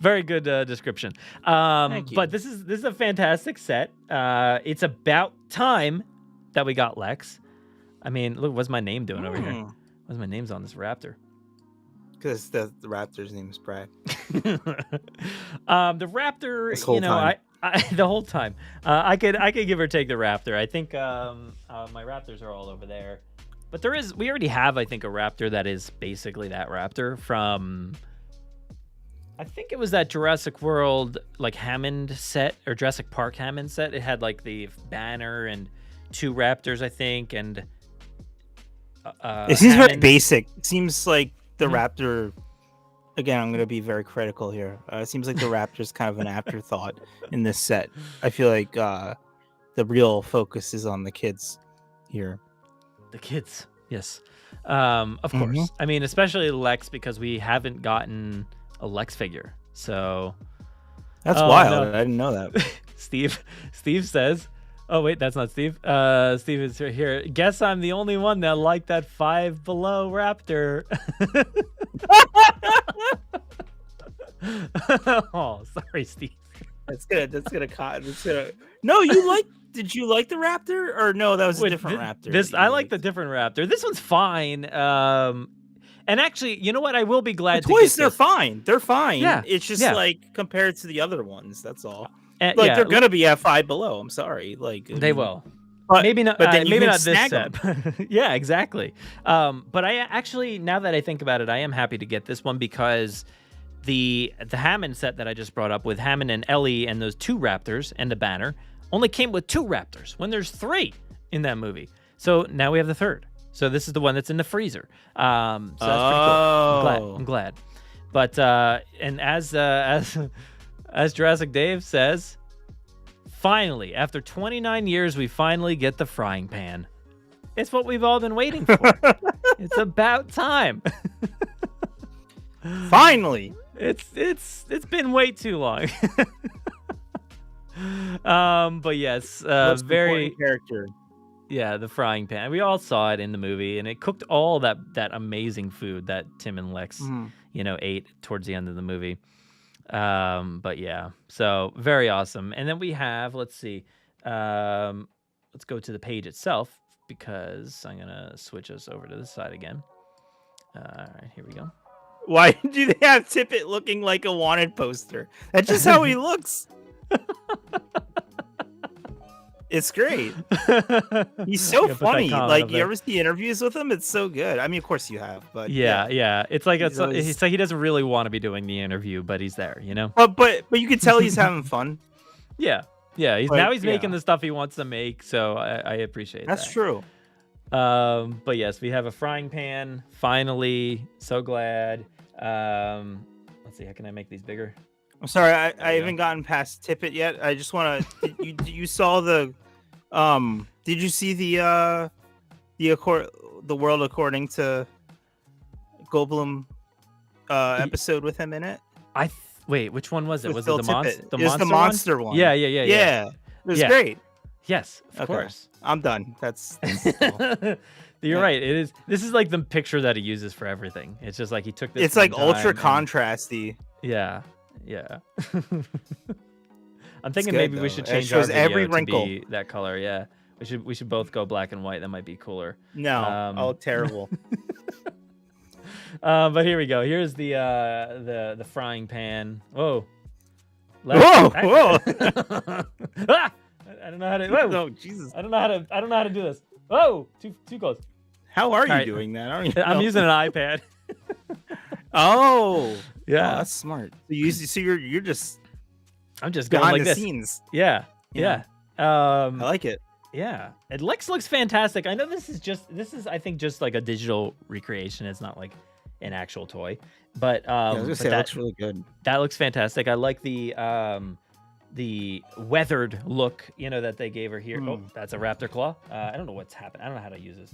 Very good description. Thank you. But this is a fantastic set. It's about time that we got Lex. I mean, look, what's my name doing over here? What's my name's on this raptor? Because the raptor's name is Brad. The raptor, the whole time. I could give or take the raptor. I think my raptors are all over there. But we already have, I think, a raptor that is basically that raptor from, I think it was that Jurassic World, like Hammond set, or Jurassic Park Hammond set. It had like the banner and 2 raptors, I think, and it seems very basic. It seems like the raptor, again, I'm going to be very critical here. It seems like the raptor's kind of an afterthought in this set. I feel like the real focus is on the kids here. The kids, yes. Of course. I mean, especially Lex, because we haven't gotten a Lex figure. So that's wild. No. I didn't know that. Steve says, oh wait, that's not Steve. Steve is here. Guess I'm the only one that liked that Five Below raptor. Oh, sorry, Steve. That's gonna. No, you like. Did you like the raptor, or no? That was a different raptor. I like the different raptor. This one's fine. And actually, you know what? I will be glad. The toys, they're fine. They're fine. Yeah, it's just like compared to the other ones. That's all. They're gonna be at Five Below. I'm sorry. They will. But maybe not. But then maybe not this set. Yeah, exactly. But I actually, now that I think about it, I am happy to get this one because the Hammond set that I just brought up with Hammond and Ellie and those 2 raptors and the banner only came with 2 raptors when there's 3 in that movie. So now we have the 3rd. So this is the one that's in the freezer. So that's pretty cool. I'm glad. But and as Jurassic Dave says, finally, after 29 years, we finally get the frying pan. It's what we've all been waiting for. It's about time. Finally. It's been way too long. But yes, very character. Yeah, the frying pan. We all saw it in the movie, and it cooked all that amazing food that Tim and Lex, ate towards the end of the movie. But yeah, so very awesome. And then we have, let's see, let's go to the page itself because I'm gonna switch us over to this side again. All right, here we go. Why do they have Tippett looking like a wanted poster? That's just how he looks. It's great. He's so funny. Like, you ever see interviews with him? It's so good. I mean, of course you have, but yeah. It's like it's like he doesn't really want to be doing the interview, but he's there, you know. But you can tell he's having fun. Yeah. He's making the stuff he wants to make, so I appreciate that. That's true. But yes, we have a frying pan. Finally, so glad. Let's see, how can I make these bigger? I'm sorry, I haven't gotten past Tippett yet. I just want to. you saw the. Did you see the World According to Goldblum episode with him in it? Wait, which one was it? With Was Phil it the monster? It was the monster one. Yeah. It was great. Yes, of course. I'm done. That's cool. You're right. It is. This is like the picture that he uses for everything. It's just like he took this. It's like ultra contrasty. Yeah. I'm thinking maybe we should change our video every wrinkle to be that color. Yeah, we should both go black and white. That might be cooler. No, terrible. But here we go. Here's the frying pan. Whoa. Whoa! I don't know how to. Whoa. No, Jesus. I don't know how to do this. Whoa! Too close. How are you doing that? I'm using an iPad. Oh, yeah, that's smart. So you're just. I'm just going like this. Scenes. Yeah. I like it. Yeah, it looks fantastic. I know this is I think just like a digital recreation. It's not like an actual toy, but I was gonna say, that looks really good. That looks fantastic. I like the weathered look, that they gave her here. Oh, that's a raptor claw. I don't know what's happened. I don't know how to use this.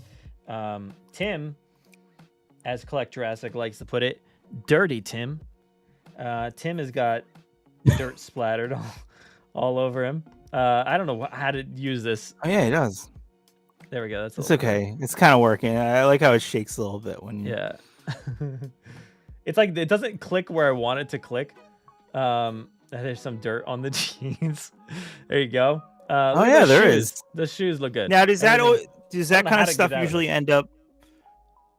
Tim, as Collect Jurassic likes to put it, dirty Tim. Tim has got dirt splattered all over him. I don't know how to use this. Oh yeah, he does. There we go. It's okay. It's kind of working. I like how it shakes a little bit when. Yeah. It's like it doesn't click where I want it to click. There's some dirt on the jeans. There you go. Oh yeah, there is. The shoes look good. Now does that kind of stuff usually end up?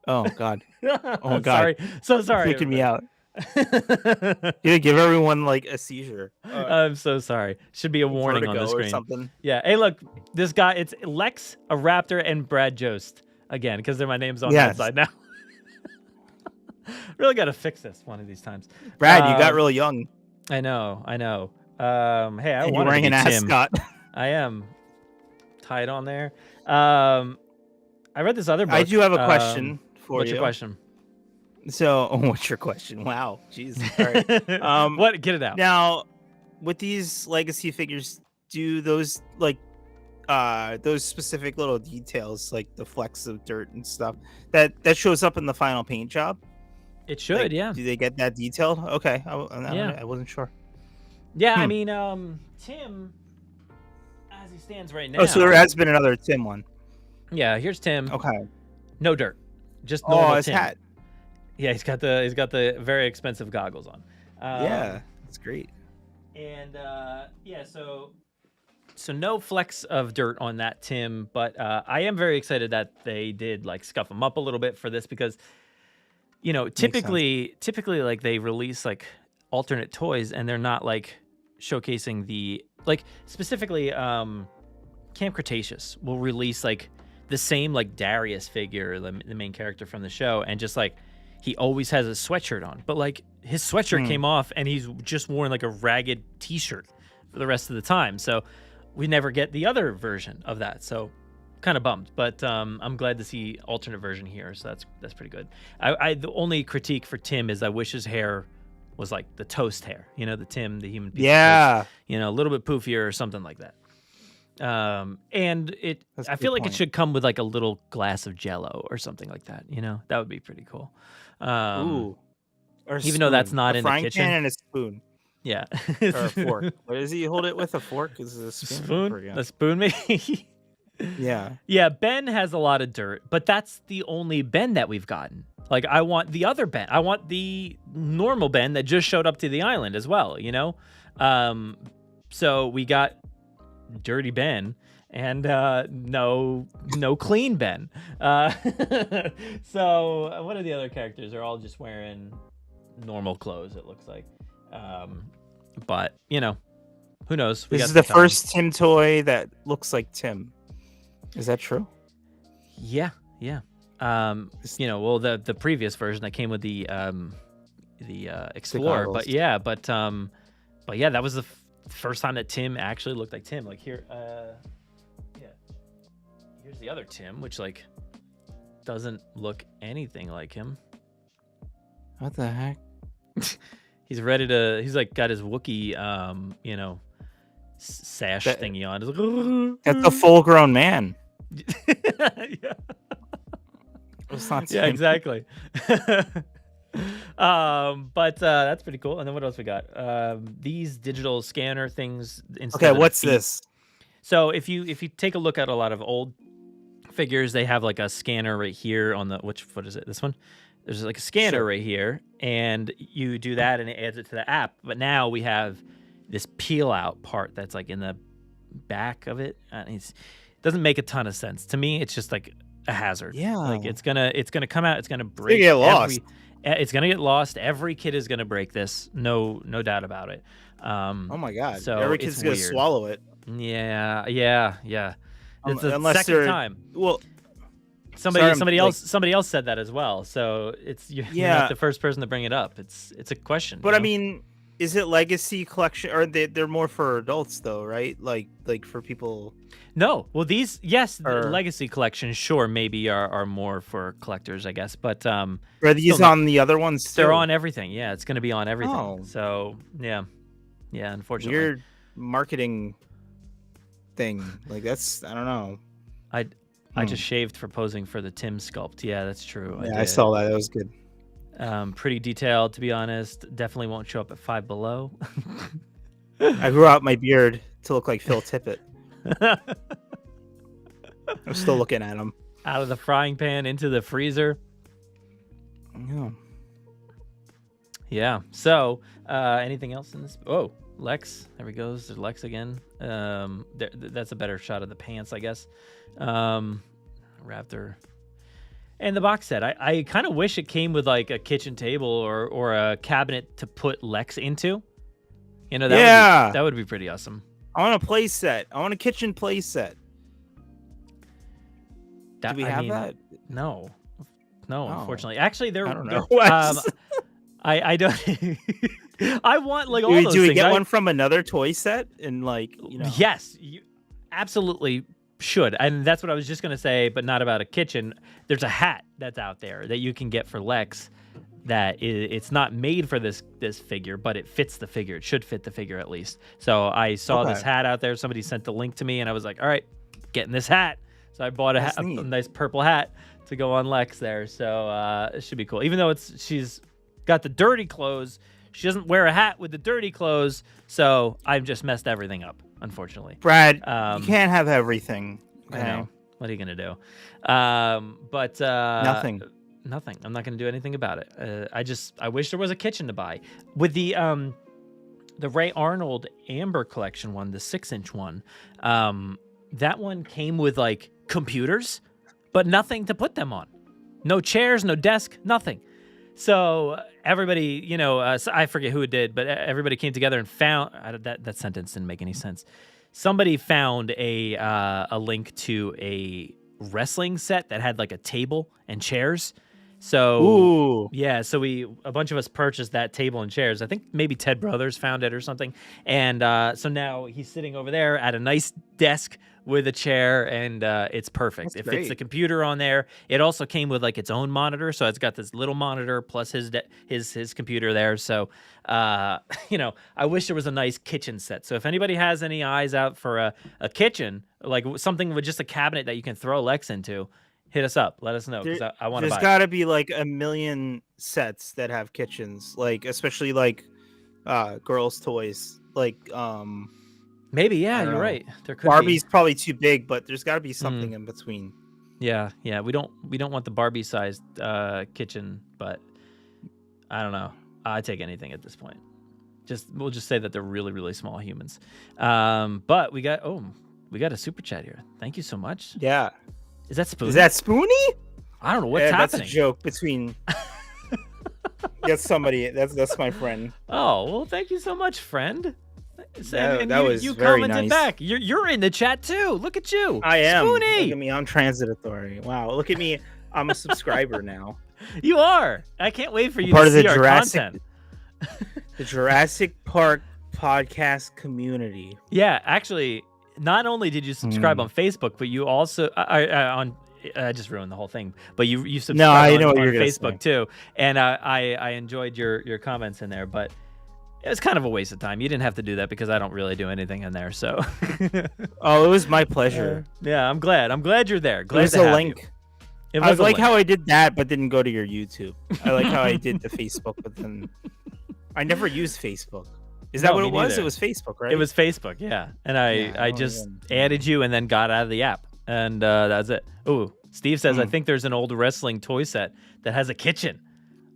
Oh God. Oh God. So sorry. Freaking me out. You give everyone like a seizure. I'm so sorry. Should be a warning on the screen. Or something. Yeah. Hey, look, this guy. It's Lex, a raptor, and Brad Jost again because they're my names on the inside now. Really got to fix this one of these times. Brad, you got real young. I know. Hey, I want to be wearing an ascot. I am tied on there. I read this other book. I do have a question for you. What's your question? So, what's your question? Wow, jeez. All right. What? Get it out. Now, with these legacy figures, do those those specific little details, like the flecks of dirt and stuff, that shows up in the final paint job? It should, yeah. Do they get that detailed? Okay, I wasn't sure. Yeah, I mean, Tim, as he stands right now. Oh, so there has been another Tim one. Yeah, here's Tim. Okay. No dirt, just normal his Tim. hat. Yeah, he's got the very expensive goggles on. Yeah, that's great. And so no flecks of dirt on that Tim, but I am very excited that they did like scuff him up a little bit for this because, typically like they release like alternate toys and they're not like showcasing the specifically Camp Cretaceous will release like the same like Darius figure, the main character from the show, and just like. He always has a sweatshirt on, but like his sweatshirt came off and he's just worn like a ragged t-shirt for the rest of the time. So we never get the other version of that. So kind of bummed, but I'm glad to see alternate version here. So that's pretty good. The only critique for Tim is I wish his hair was like the toast hair, the Tim, the human piece of toast, a little bit poofier or something like that. And I feel like it should come with like a little glass of Jello or something like that. That would be pretty cool. Ooh. Or even though that's not in the kitchen. A frying pan and a spoon. Yeah. Or a fork. What does he hold it with? A fork? Is it a spoon? A spoon, maybe? Yeah. Yeah, Ben has a lot of dirt, but that's the only Ben that we've gotten. Like, I want the other Ben. I want the normal Ben that just showed up to the island as well, So we got Dirty Ben and no clean Ben. So what are the other characters? They're all just wearing normal clothes, it looks like. But who knows? This is the first Tim toy that looks like Tim. Is that true? Yeah. Well, the previous version that came with the Explorer, but yeah, that was the first time that Tim actually looked like Tim. Like here, here's the other Tim, which like doesn't look anything like him. What the heck? He's ready to. He's like got his Wookiee, sash thingy on. Like, that's a full-grown man. Yeah. It's not Tim. Yeah, exactly. But that's pretty cool. And then what else we got? These digital scanner things. Okay, what's this? So if you take a look at a lot of old figures, they have like a scanner right here on the what is it? This one? There's like a scanner right here, and you do that, and it adds it to the app. But now we have this peel out part that's like in the back of it. It doesn't make a ton of sense to me. It's just like a hazard. Yeah, like it's gonna come out. It's gonna break. Get lost. It's gonna get lost. Every kid is gonna break this. No doubt about it. Oh my god! So every kid's gonna swallow it. Yeah. It's the unless second time. Well, somebody else said that as well. So you're not the first person to bring it up. It's a question. But I mean, is it legacy collection, or they're more for adults though, right? Like for people. No, well, the legacy collection, sure, maybe are more for collectors, I guess. But are these on the other ones too? They're on everything. Yeah, it's going to be on everything. Oh. So yeah, unfortunately, weird marketing thing. Like that's, I don't know. I just shaved for posing for the Tim sculpt. Yeah, that's true. Yeah, I saw that. That was good. Pretty detailed, to be honest. Definitely won't show up at Five Below. I grew out my beard to look like Phil Tippett. I'm still looking at him. Out of the frying pan into the freezer. Yeah. So, anything else in this? Oh, Lex. There he goes. There's Lex again. That's a better shot of the pants, I guess. Raptor. And the box set. I kind of wish it came with like a kitchen table or a cabinet to put Lex into. That would be pretty awesome. I want a play set. I want a kitchen play set. Do we have that? No, unfortunately. Actually, I don't know. I don't. I want like all those things. Do we get one from another toy set? And Yes, you absolutely should. And that's what I was just going to say, but not about a kitchen. There's a hat that's out there that you can get for Lex that it's not made for this figure, but it fits the figure. It should fit the figure at least. So I saw this hat out there. Somebody sent the link to me, and I was like, all right, getting this hat. So I bought a nice purple hat to go on Lex there. So it should be cool. Even though she's got the dirty clothes, she doesn't wear a hat with the dirty clothes. So I've just messed everything up, unfortunately. Brad, you can't have everything. Okay? I know. What are you going to do? But nothing. Nothing. I'm not going to do anything about it. I wish there was a kitchen to buy. With the Ray Arnold Amber collection one, the 6-inch one, that one came with like computers, but nothing to put them on. No chairs, no desk, nothing. So everybody, I forget who it did, but everybody came together and found that sentence didn't make any sense. Somebody found a link to a wrestling set that had like a table and chairs. So yeah, so a bunch of us purchased that table and chairs. I think maybe Ted Brothers found it or something. And so now he's sitting over there at a nice desk with a chair, and it's perfect. It fits the computer on there. It also came with like its own monitor, so it's got this little monitor plus his computer there. So I wish there was a nice kitchen set. So if anybody has any eyes out for a kitchen, like something with just a cabinet that you can throw Lex into, hit us up. Let us know, because I want to buy. There's got to be like a million sets that have kitchens, like especially like girls' toys, like maybe you're right. There could Barbie's probably too big, but there's got to be something in between. Yeah. We don't want the Barbie-sized kitchen, but I don't know. I take anything at this point. We'll just say that they're really, really small humans. But we got a super chat here. Thank you so much. Yeah. Is that Spoonie? Is that Spoonie? I don't know what's happening. That's a joke between. That's somebody. That's my friend. Oh well, thank you so much, friend. That was you very commented nice. back. You're in the chat too. Look at you. I am. Spoonie. Look at me. I'm Transit Authority. Wow. Look at me. I'm a subscriber now. You are. I can't wait for you Part to of see the our Jurassic, content. The Jurassic Park podcast community. Yeah, actually, not only did you subscribe on Facebook, but you also I just ruined the whole thing. But you subscribed on Facebook too, and I enjoyed your comments in there. But it was kind of a waste of time. You didn't have to do that because I don't really do anything in there. So. Oh, it was my pleasure. Yeah, I'm glad. I'm glad you're there. Glad it was to a have link. You. I like how I did that, but didn't go to your YouTube. I like how I did the Facebook, but then I never used Facebook. Is that what it was? Neither. It was Facebook, right? It was Facebook, yeah. And I just added you and then got out of the app, and that's it. Ooh, Steve says I think there's an old wrestling toy set that has a kitchen.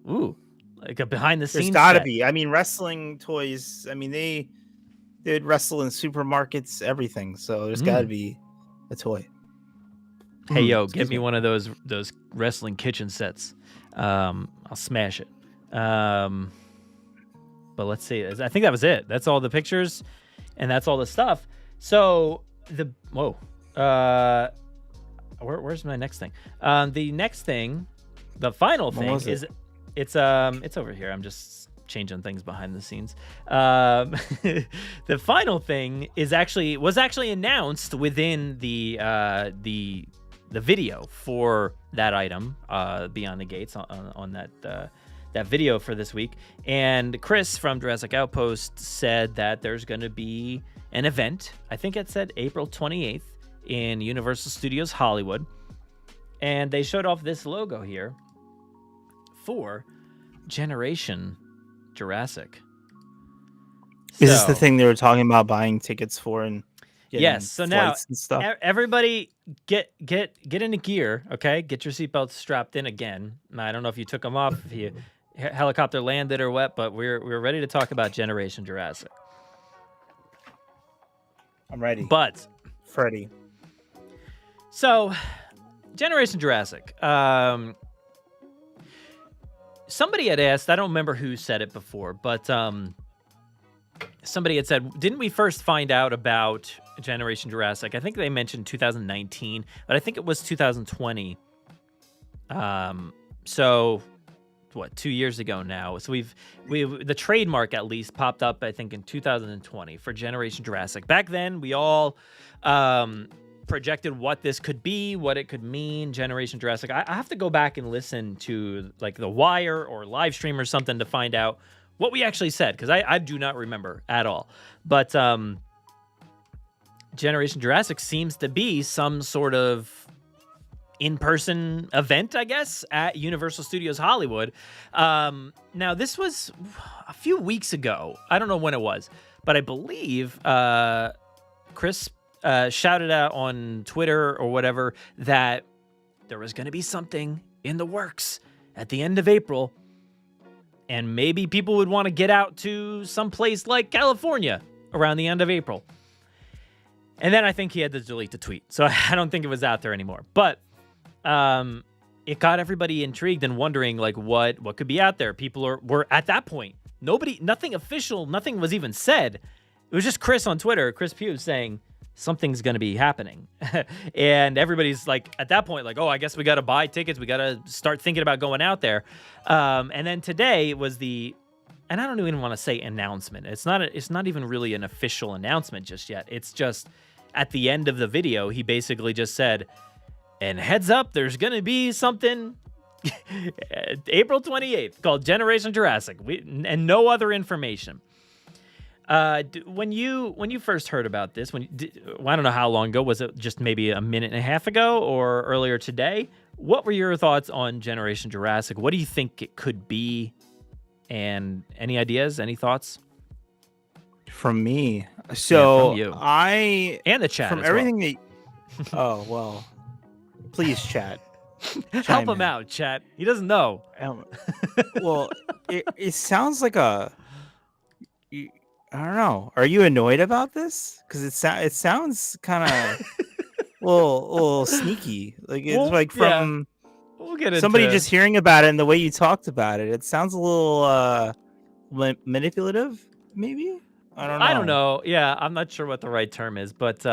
Ooh, like a behind the scenes. There's gotta be. I mean, wrestling toys. I mean, they'd wrestle in supermarkets, everything. So there's gotta be a toy. Hey yo, get me one of those wrestling kitchen sets. I'll smash it. But let's see. I think that was it. That's all the pictures, and that's all the stuff. So where's my next thing? The next thing, the final thing is it's over here. I'm just changing things behind the scenes. The final thing was actually announced within the video for that item, Beyond the Gates, on that video for this week. And Chris from Jurassic Outpost said that there's going to be an event. I think it said April 28th in Universal Studios Hollywood. And they showed off this logo here for Generation Jurassic. Is this the thing they were talking about buying tickets for? And yes. So now and stuff? Everybody get into gear. Okay, get your seatbelts strapped in again. I don't know if you took them off, if you helicopter landed or what, but we're ready to talk about Generation Jurassic. I'm ready. But Freddy. So, Generation Jurassic. Somebody had asked, I don't remember who said it before, but somebody had said, didn't we first find out about Generation Jurassic? I think they mentioned 2019, but I think it was 2020. So, what, 2 years ago now? So we've the trademark at least popped up, I think, in 2020 for Generation Jurassic. Back then, we all projected what this could be, what it could mean, Generation Jurassic. I have to go back and listen to like The Wire or live stream or something to find out what we actually said, because I do not remember at all. But Generation Jurassic seems to be some sort of in-person event, I guess, at Universal Studios Hollywood. Now, this was a few weeks ago. I don't know when it was, but I believe Chris shouted out on Twitter or whatever that there was going to be something in the works at the end of April, and maybe people would want to get out to some place like California around the end of April. And then I think he had to delete the tweet, so I don't think it was out there anymore. But it got everybody intrigued and wondering like what could be out there. People were at that point. Nothing official, nothing was even said. It was just Chris on Twitter, Chris Pugh, saying something's going to be happening. And everybody's like, at that point, like, oh, I guess we got to buy tickets. We got to start thinking about going out there. And then today was and I don't even want to say announcement. It's not even really an official announcement just yet. It's just at the end of the video, he basically just said, and heads up, there's going to be something April 28th called Generation Jurassic, and no other information. When you first heard about this, I don't know how long ago, was it just maybe a minute and a half ago or earlier today? What were your thoughts on Generation Jurassic? What do you think it could be? And any ideas, any thoughts? From me. So from you. And the chat from as everything well. that oh well. Please, chat. Help him out, chat. He doesn't know. Well, it sounds like I don't know. Are you annoyed about this? Because it sounds kind of little sneaky. Like it's Well, like yeah, from we'll get somebody into. just hearing about it and the way you talked about it. It sounds a little manipulative, maybe. I don't I don't know. know. Yeah, I'm not sure what the right term is, but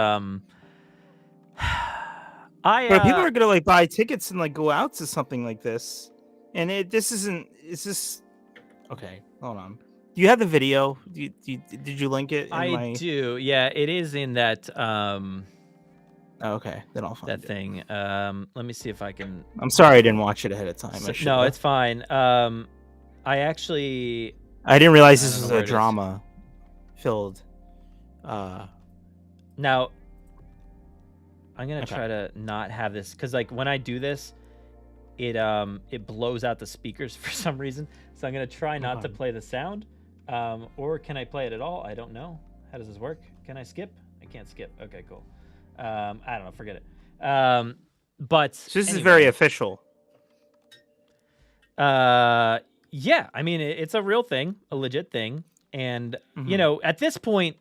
But people are gonna like buy tickets and like go out to something like this, and this isn't. It's just okay. Hold on. Do you have the video? Did you link it? I do. Yeah, it is in that. Oh, okay, then I'll find that thing. Let me see if I can. I'm sorry I didn't watch it ahead of time. No, it's fine. I didn't realize this was a drama filled. Now, I'm gonna try to not have this because like when I do this, it blows out the speakers for some reason. So I'm gonna try not to play the sound. Or can I play it at all? I don't know. How does this work? Can I skip? I can't skip. Okay, cool. I don't know. Forget it. But so this is very official. Yeah. I mean, it's a real thing, a legit thing, and you know, at this point,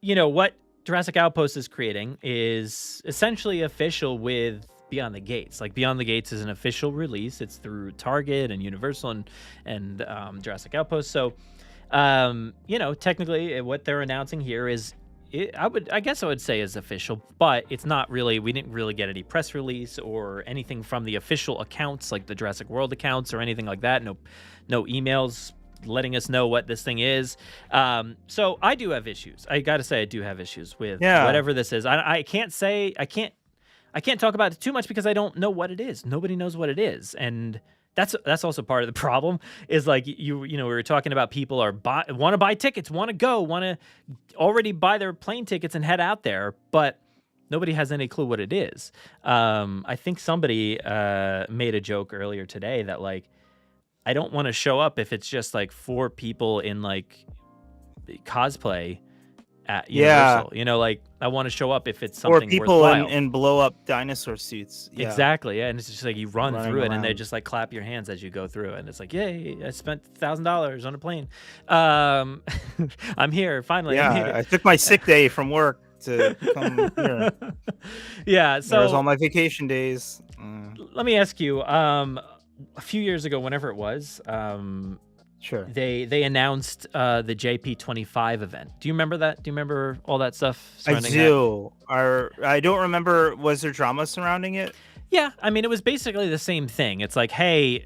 you know what Jurassic Outpost is creating is essentially official with Beyond the Gates. Like Beyond the Gates is an official release. It's through Target and Universal and Jurassic Outpost. So, you know, technically, what they're announcing here is, I guess I would say is official, but it's not really. We didn't really get any press release or anything from the official accounts, like the Jurassic World accounts or anything like that. No emails letting us know what this thing is. So I do have issues. I got to say, I do have issues with whatever this is. I can't talk about it too much because I don't know what it is. Nobody knows what it is. And that's also part of the problem is like, you know, we were talking about people want to buy tickets, want to already buy their plane tickets and head out there, but nobody has any clue what it is. I think somebody made a joke earlier today that like, I don't want to show up if it's just like 4 people in like cosplay at Universal. You know, like I want to show up if it's something people worthwhile. in blow up dinosaur suits. Yeah. Exactly. Yeah. And it's just like you run through it and they just like clap your hands as you go through it. And it's like, yay, I spent $1,000 on a plane. I'm here. Finally. Yeah. I'm here. I took my sick day from work to come here. Yeah. So there's all my vacation days. Let me ask you, a few years ago, whenever it was, sure, they announced the JP25 event. Do you remember that? Do you remember all that stuff? I do. I don't remember. Was there drama surrounding it? Yeah, I mean, it was basically the same thing. It's like, hey,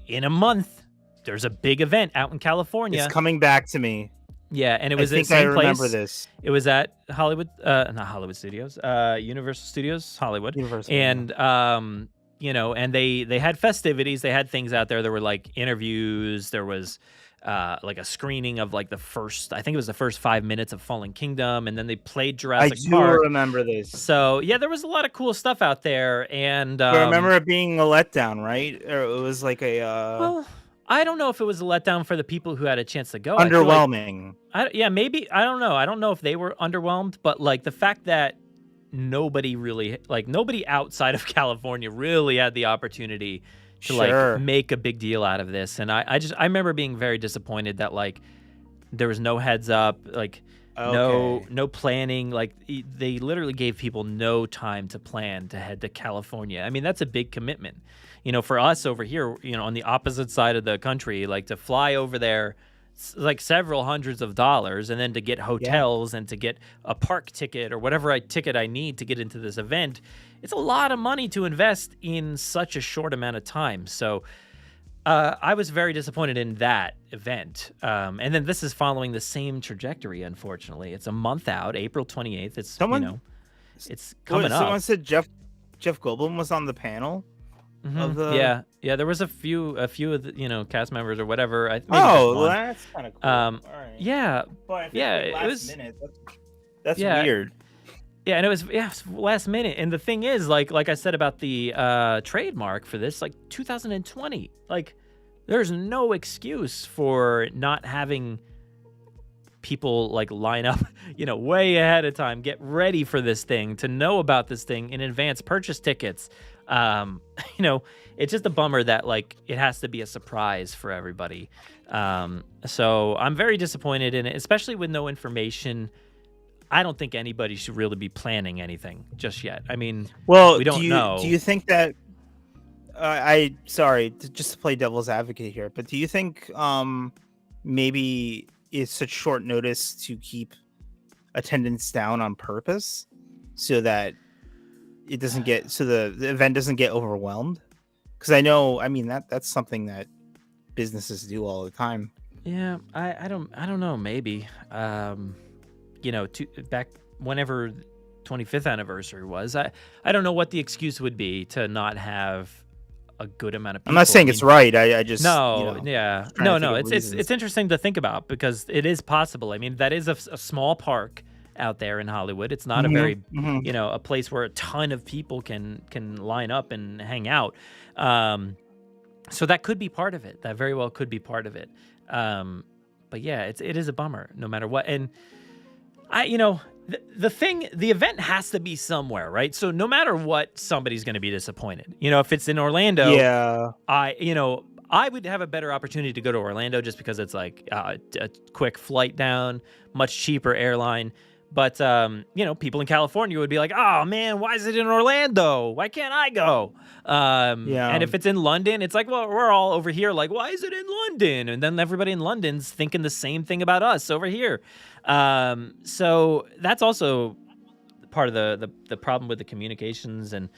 in a month, there's a big event out in California. It's coming back to me. Yeah, and it was I think I remember this. It was at Hollywood, not Hollywood Studios, Universal Studios, Hollywood. Universal, and you know, and they had festivities. They had things out there. There were like interviews. There was like a screening of like the first 5 minutes of Fallen Kingdom, and then they played Jurassic Park. I do remember this. So yeah, there was a lot of cool stuff out there, and I remember it being a letdown, right? Or it was like a. Well, I don't know if it was a letdown for the people who had a chance to go. Underwhelming. Yeah, maybe. I don't know. I don't know if they were underwhelmed, but like the fact that nobody outside of California really had the opportunity to like make a big deal out of this. And I remember being very disappointed that like there was no heads up, like no planning. Like they literally gave people no time to plan to head to California. I mean, that's a big commitment, you know, for us over here, you know, on the opposite side of the country, like to fly over there, like several hundreds of dollars, and then to get hotels and to get a park ticket or whatever ticket I need to get into this event. It's a lot of money to invest in such a short amount of time. So I was very disappointed in that event. And then this is following the same trajectory, unfortunately. It's a month out, April 28th. It's it's coming up. Someone said Jeff Goldblum was on the panel. Yeah, there was a few of the cast members or whatever. That's kind of cool. All right. Yeah, but it was minute. That's weird. Yeah, and it was last minute. And the thing is, like I said about the trademark for this, like 2020, like there's no excuse for not having people like line up, way ahead of time, get ready for this thing, to know about this thing in advance, purchase tickets. You know, it's just a bummer that like it has to be a surprise for everybody. So I'm very disappointed in it, especially with no information. I don't think anybody should really be planning anything just yet. I mean, well, we don't know. Do you think that just to play devil's advocate here, but do you think maybe it's such short notice to keep attendance down on purpose so that it doesn't get the event doesn't get overwhelmed? Because I mean that's something that businesses do all the time. Yeah, I don't know, maybe. You know, back whenever 25th anniversary was, I don't know what the excuse would be to not have a good amount of people. I'm not saying it's right. I just no, yeah, no. It's interesting to think about because it is possible. I mean, that is a small park out there in Hollywood. It's not a very you know, a place where a ton of people can line up and hang out. So that could be part of it. That very well could be part of it. But yeah, it is a bummer no matter what. And you know, the event has to be somewhere, right? So no matter what, somebody's going to be disappointed. You know, if it's in Orlando, yeah, I would have a better opportunity to go to Orlando just because it's like a quick flight down, much cheaper airline. But, you know, people in California would be like, oh, man, why is it in Orlando? Why can't I go? And if it's in London, it's like, well, we're all over here like, why is it in London? And then everybody in London's thinking the same thing about us over here. So that's also part of the problem with the communications and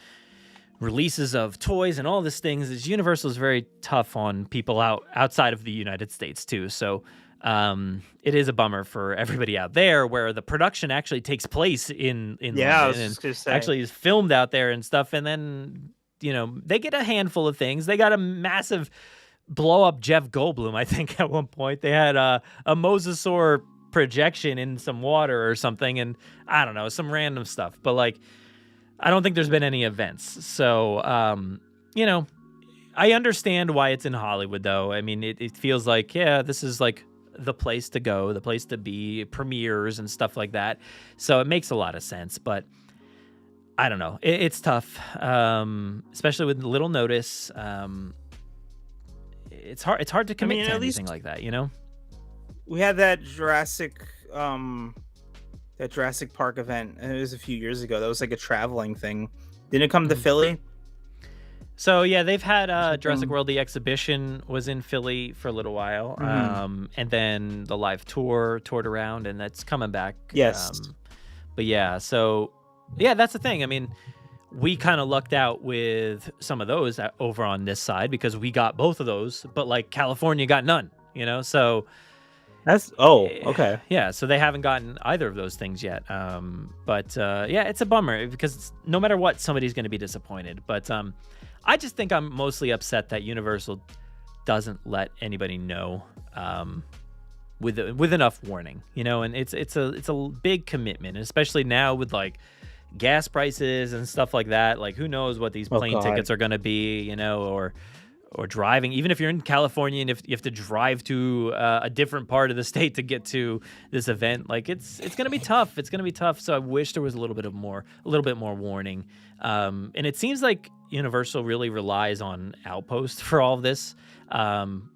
releases of toys and all these things is Universal is very tough on people outside of the United States, too. So it is a bummer for everybody out there where the production actually takes place in London and actually is filmed out there and stuff. And then, you know, they get a handful of things. They got a massive blow up Jeff Goldblum, I think, at one point. They had a mosasaur projection in some water or something. And I don't know, some random stuff. But, like, I don't think there's been any events. So, you know, I understand why it's in Hollywood, though. I mean, it feels like, yeah, this is like the place to go, the place to be, premieres and stuff like that. So it makes a lot of sense, but I don't know. It's tough, especially with little notice. It's hard to commit to anything like that, you know? We had that Jurassic Park event, and it was a few years ago. That was like a traveling thing. Didn't it come to Philly? So yeah, they've had Jurassic World, the exhibition was in Philly for a little while, and then the live toured around, and that's coming back. Yes, but yeah, so yeah, that's the thing. I mean, we kind of lucked out with some of those over on this side because we got both of those, but like California got none, you know. So that's okay. Yeah, so they haven't gotten either of those things yet. But yeah, it's a bummer because no matter what, somebody's going to be disappointed. But I just think I'm mostly upset that Universal doesn't let anybody know with enough warning, you know. And it's a big commitment, especially now with like gas prices and stuff like that. Like, who knows what these plane tickets are going to be, you know, or driving. Even if you're in California and if you have to drive to a different part of the state to get to this event, like it's going to be tough. It's going to be tough. So I wish there was a little bit more warning. And it seems like Universal really relies on Outpost for all of this,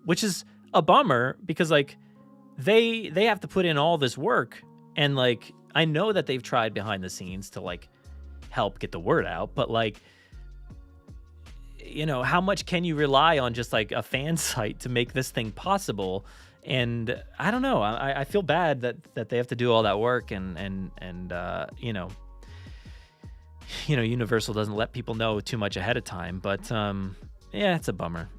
which is a bummer because like they have to put in all this work, and like I know that they've tried behind the scenes to like help get the word out, but like, you know, how much can you rely on just like a fan site to make this thing possible? And I don't know. I feel bad that they have to do all that work and you know, Universal doesn't let people know too much ahead of time. But yeah, it's a bummer.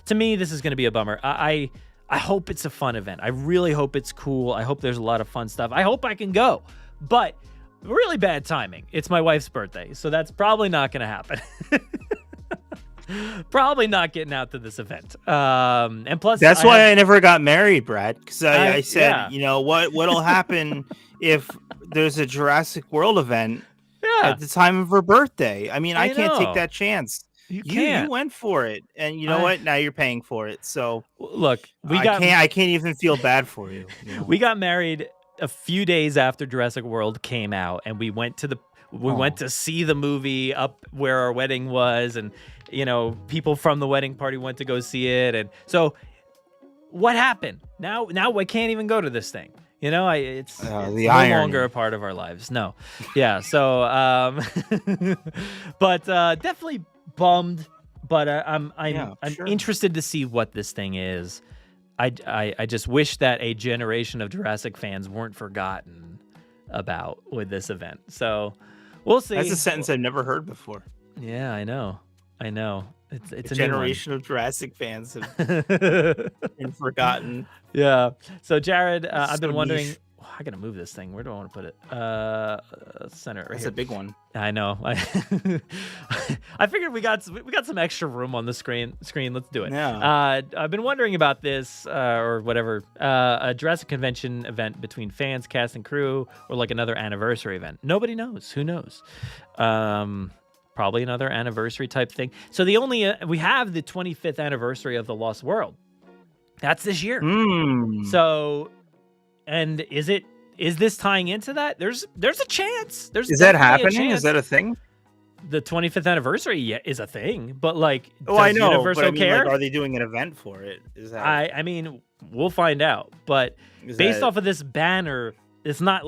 To me, this is going to be a bummer. I hope it's a fun event. I really hope it's cool. I hope there's a lot of fun stuff. I hope I can go. But really bad timing. It's my wife's birthday, so that's probably not going to happen. Probably not getting out to this event. And plus, that's why I never got married, Brad. Because I said, yeah, you know what'll happen if there's a Jurassic World event at the time of her birthday. I mean, I can't take that chance. You went for it, and you know what? Now you're paying for it. So look, I can't even feel bad for you. You know? We got married a few days after Jurassic World came out, and we went to see the movie up where our wedding was, and people from the wedding party went to go see it, and so what happened? Now I can't even go to this thing. It's no longer a part of our lives. No, yeah. So, but definitely bummed. But I'm sure. Interested to see what this thing is. I just wish that a generation of Jurassic fans weren't forgotten about with this event. So we'll see. That's a sentence I've never heard before. Yeah, I know. It's a generation of Jurassic fans have been forgotten. Yeah. So Jared, I've been wondering. I gotta move this thing. Where do I want to put it? Center. Right That's here. A big one. I know. I figured we got some extra room on the screen. Let's do it. Yeah. I've been wondering about this or whatever. A Jurassic convention event between fans, cast, and crew, or like another anniversary event. Nobody knows. Who knows? Probably another anniversary type thing. So we have the 25th anniversary of The Lost World. That's this year. So, and is this tying into that? There's a chance. Is that happening? Is that a thing? The 25th anniversary is a thing, but like, I know. Universal but I mean, care? Like, are they doing an event for it? Is that? I mean, we'll find out. But based off of this banner, it's not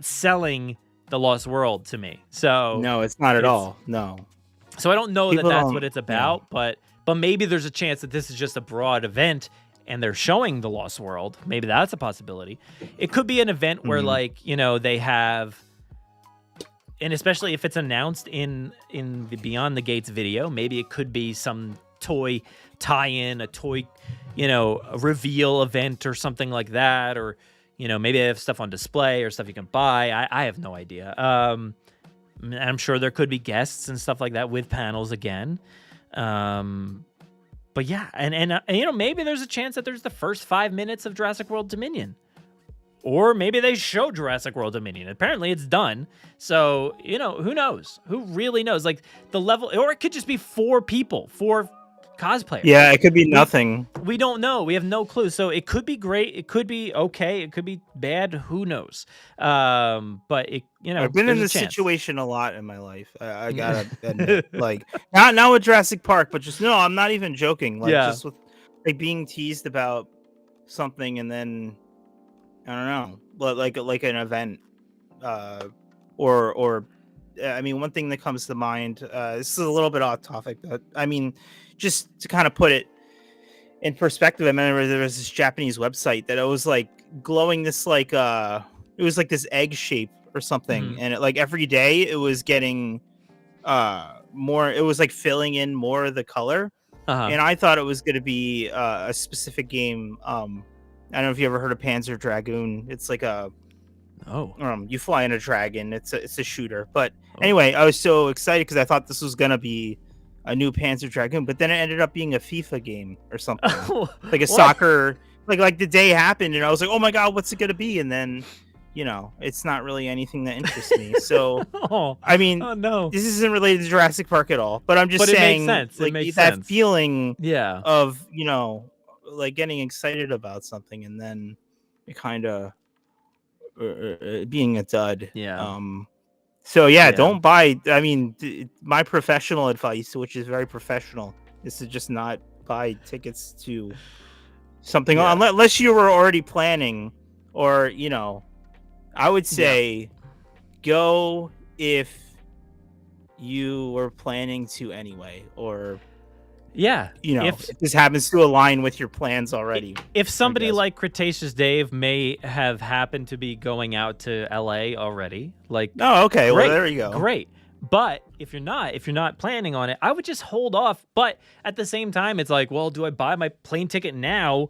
selling The Lost World to me. So no, it's not at all. No. So I don't know that that's what it's about, but maybe there's a chance that this is just a broad event and they're showing The Lost World. Maybe that's a possibility. It could be an event where they have, and especially if it's announced in the Beyond the Gates video, maybe it could be some toy tie-in, a toy, a reveal event or something like that, or maybe they have stuff on display or stuff you can buy. I have no idea. I'm sure there could be guests and stuff like that with panels again. But yeah, and maybe there's a chance that there's the first 5 minutes of Jurassic World Dominion. Or maybe they show Jurassic World Dominion. Apparently it's done. So, who knows? Who really knows? Like the level, or it could just be 4 cosplayers. Yeah, it could be nothing. We don't know. We have no clue. So it could be great. It could be okay. It could be bad. Who knows? But I've been in this situation a lot in my life. I gotta admit, like not with Jurassic Park, but just I'm not even joking. Like just with like being teased about something and then I don't know, but like an event, or I mean, one thing that comes to mind. This is a little bit off topic, but I mean, just to kind of put it in perspective, I remember there was this Japanese website that it was like glowing this it was like this egg shape or something, and it, like every day it was getting more. It was like filling in more of the color, and I thought it was going to be a specific game. I don't know if you ever heard of Panzer Dragoon. It's like you fly in a dragon. It's a shooter. But anyway, I was so excited because I thought this was gonna be a new Panzer Dragoon, but then it ended up being a FIFA game or something, like a soccer. Like the day happened, and I was like, oh my god, what's it gonna be? And then, it's not really anything that interests me. So I mean, this isn't related to Jurassic Park at all. But I'm just saying, it makes sense. Like it makes that sense. feeling, of like getting excited about something and then it kind of being a dud. So don't buy. I mean, my professional advice, which is very professional, is to just not buy tickets to something unless you were already planning, or I would say go if you were planning to anyway, or if this happens to align with your plans already. If somebody like Cretaceous Dave may have happened to be going out to LA already, like, okay, well there you go. Great. But if you're not planning on it, I would just hold off. But at the same time, it's like, well, do I buy my plane ticket now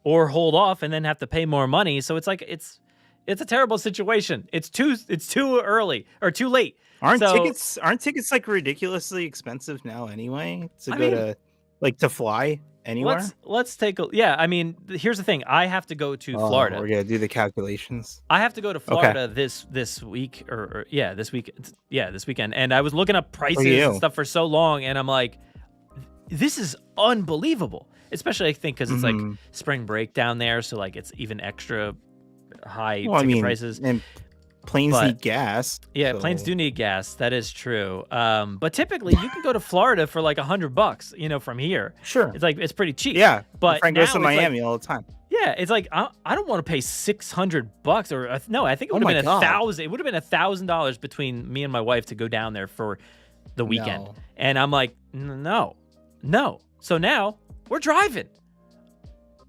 or hold off and then have to pay more money? So it's like it's a terrible situation. It's too early or too late. Aren't tickets like ridiculously expensive now anyway to fly anywhere? Let's take a I mean, here's the thing. I have to go to Florida. We're gonna do the calculations. I have to go to Florida this week this weekend. And I was looking up prices and stuff for so long, and I'm like, this is unbelievable. Especially I think because it's like spring break down there, so like it's even extra high ticket prices. And planes need gas. Yeah, planes do need gas. That is true. But typically, you can go to Florida for like $100, from here. Sure, it's pretty cheap. Yeah, but my friend goes to Miami all the time. Yeah, it's like I don't want to pay $600 or no. I think it would have been $1,000. It would have been $1,000 between me and my wife to go down there for the weekend. No. And I'm like, no. So now we're driving.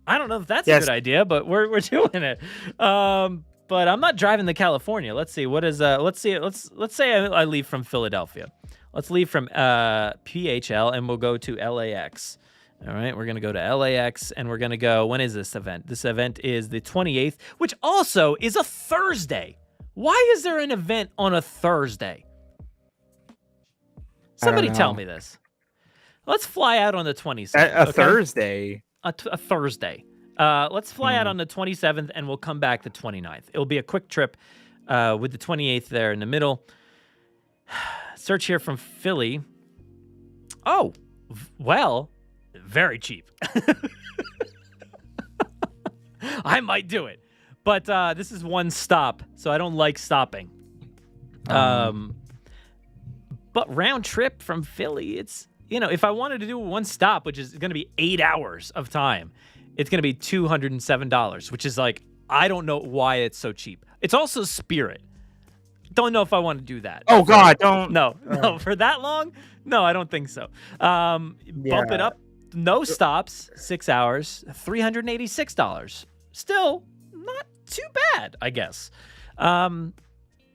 I don't know if that's a good idea, but we're doing it. But I'm not driving to California. Let's see. Let's say I leave from Philadelphia. Let's leave from PHL and we'll go to LAX. All right, we're going to go to LAX and we're going to go. When is this event? This event is the 28th, which also is a Thursday. Why is there an event on a Thursday? Somebody tell me this. Let's fly out on the 27th. Thursday. A Thursday. Let's fly out on the 27th and we'll come back the 29th. It'll be a quick trip with the 28th there in the middle. Search here from Philly. Oh, well, very cheap. I might do it. But this is one stop, so I don't like stopping. But round trip from Philly, it's, if I wanted to do one stop, which is going to be 8 hours of time, it's going to be $207, which is like, I don't know why it's so cheap. It's also Spirit. Don't know if I want to do that. Oh, God, don't. No, for that long? No, I don't think so. Bump it up. No stops, 6 hours, $386. Still not too bad, I guess.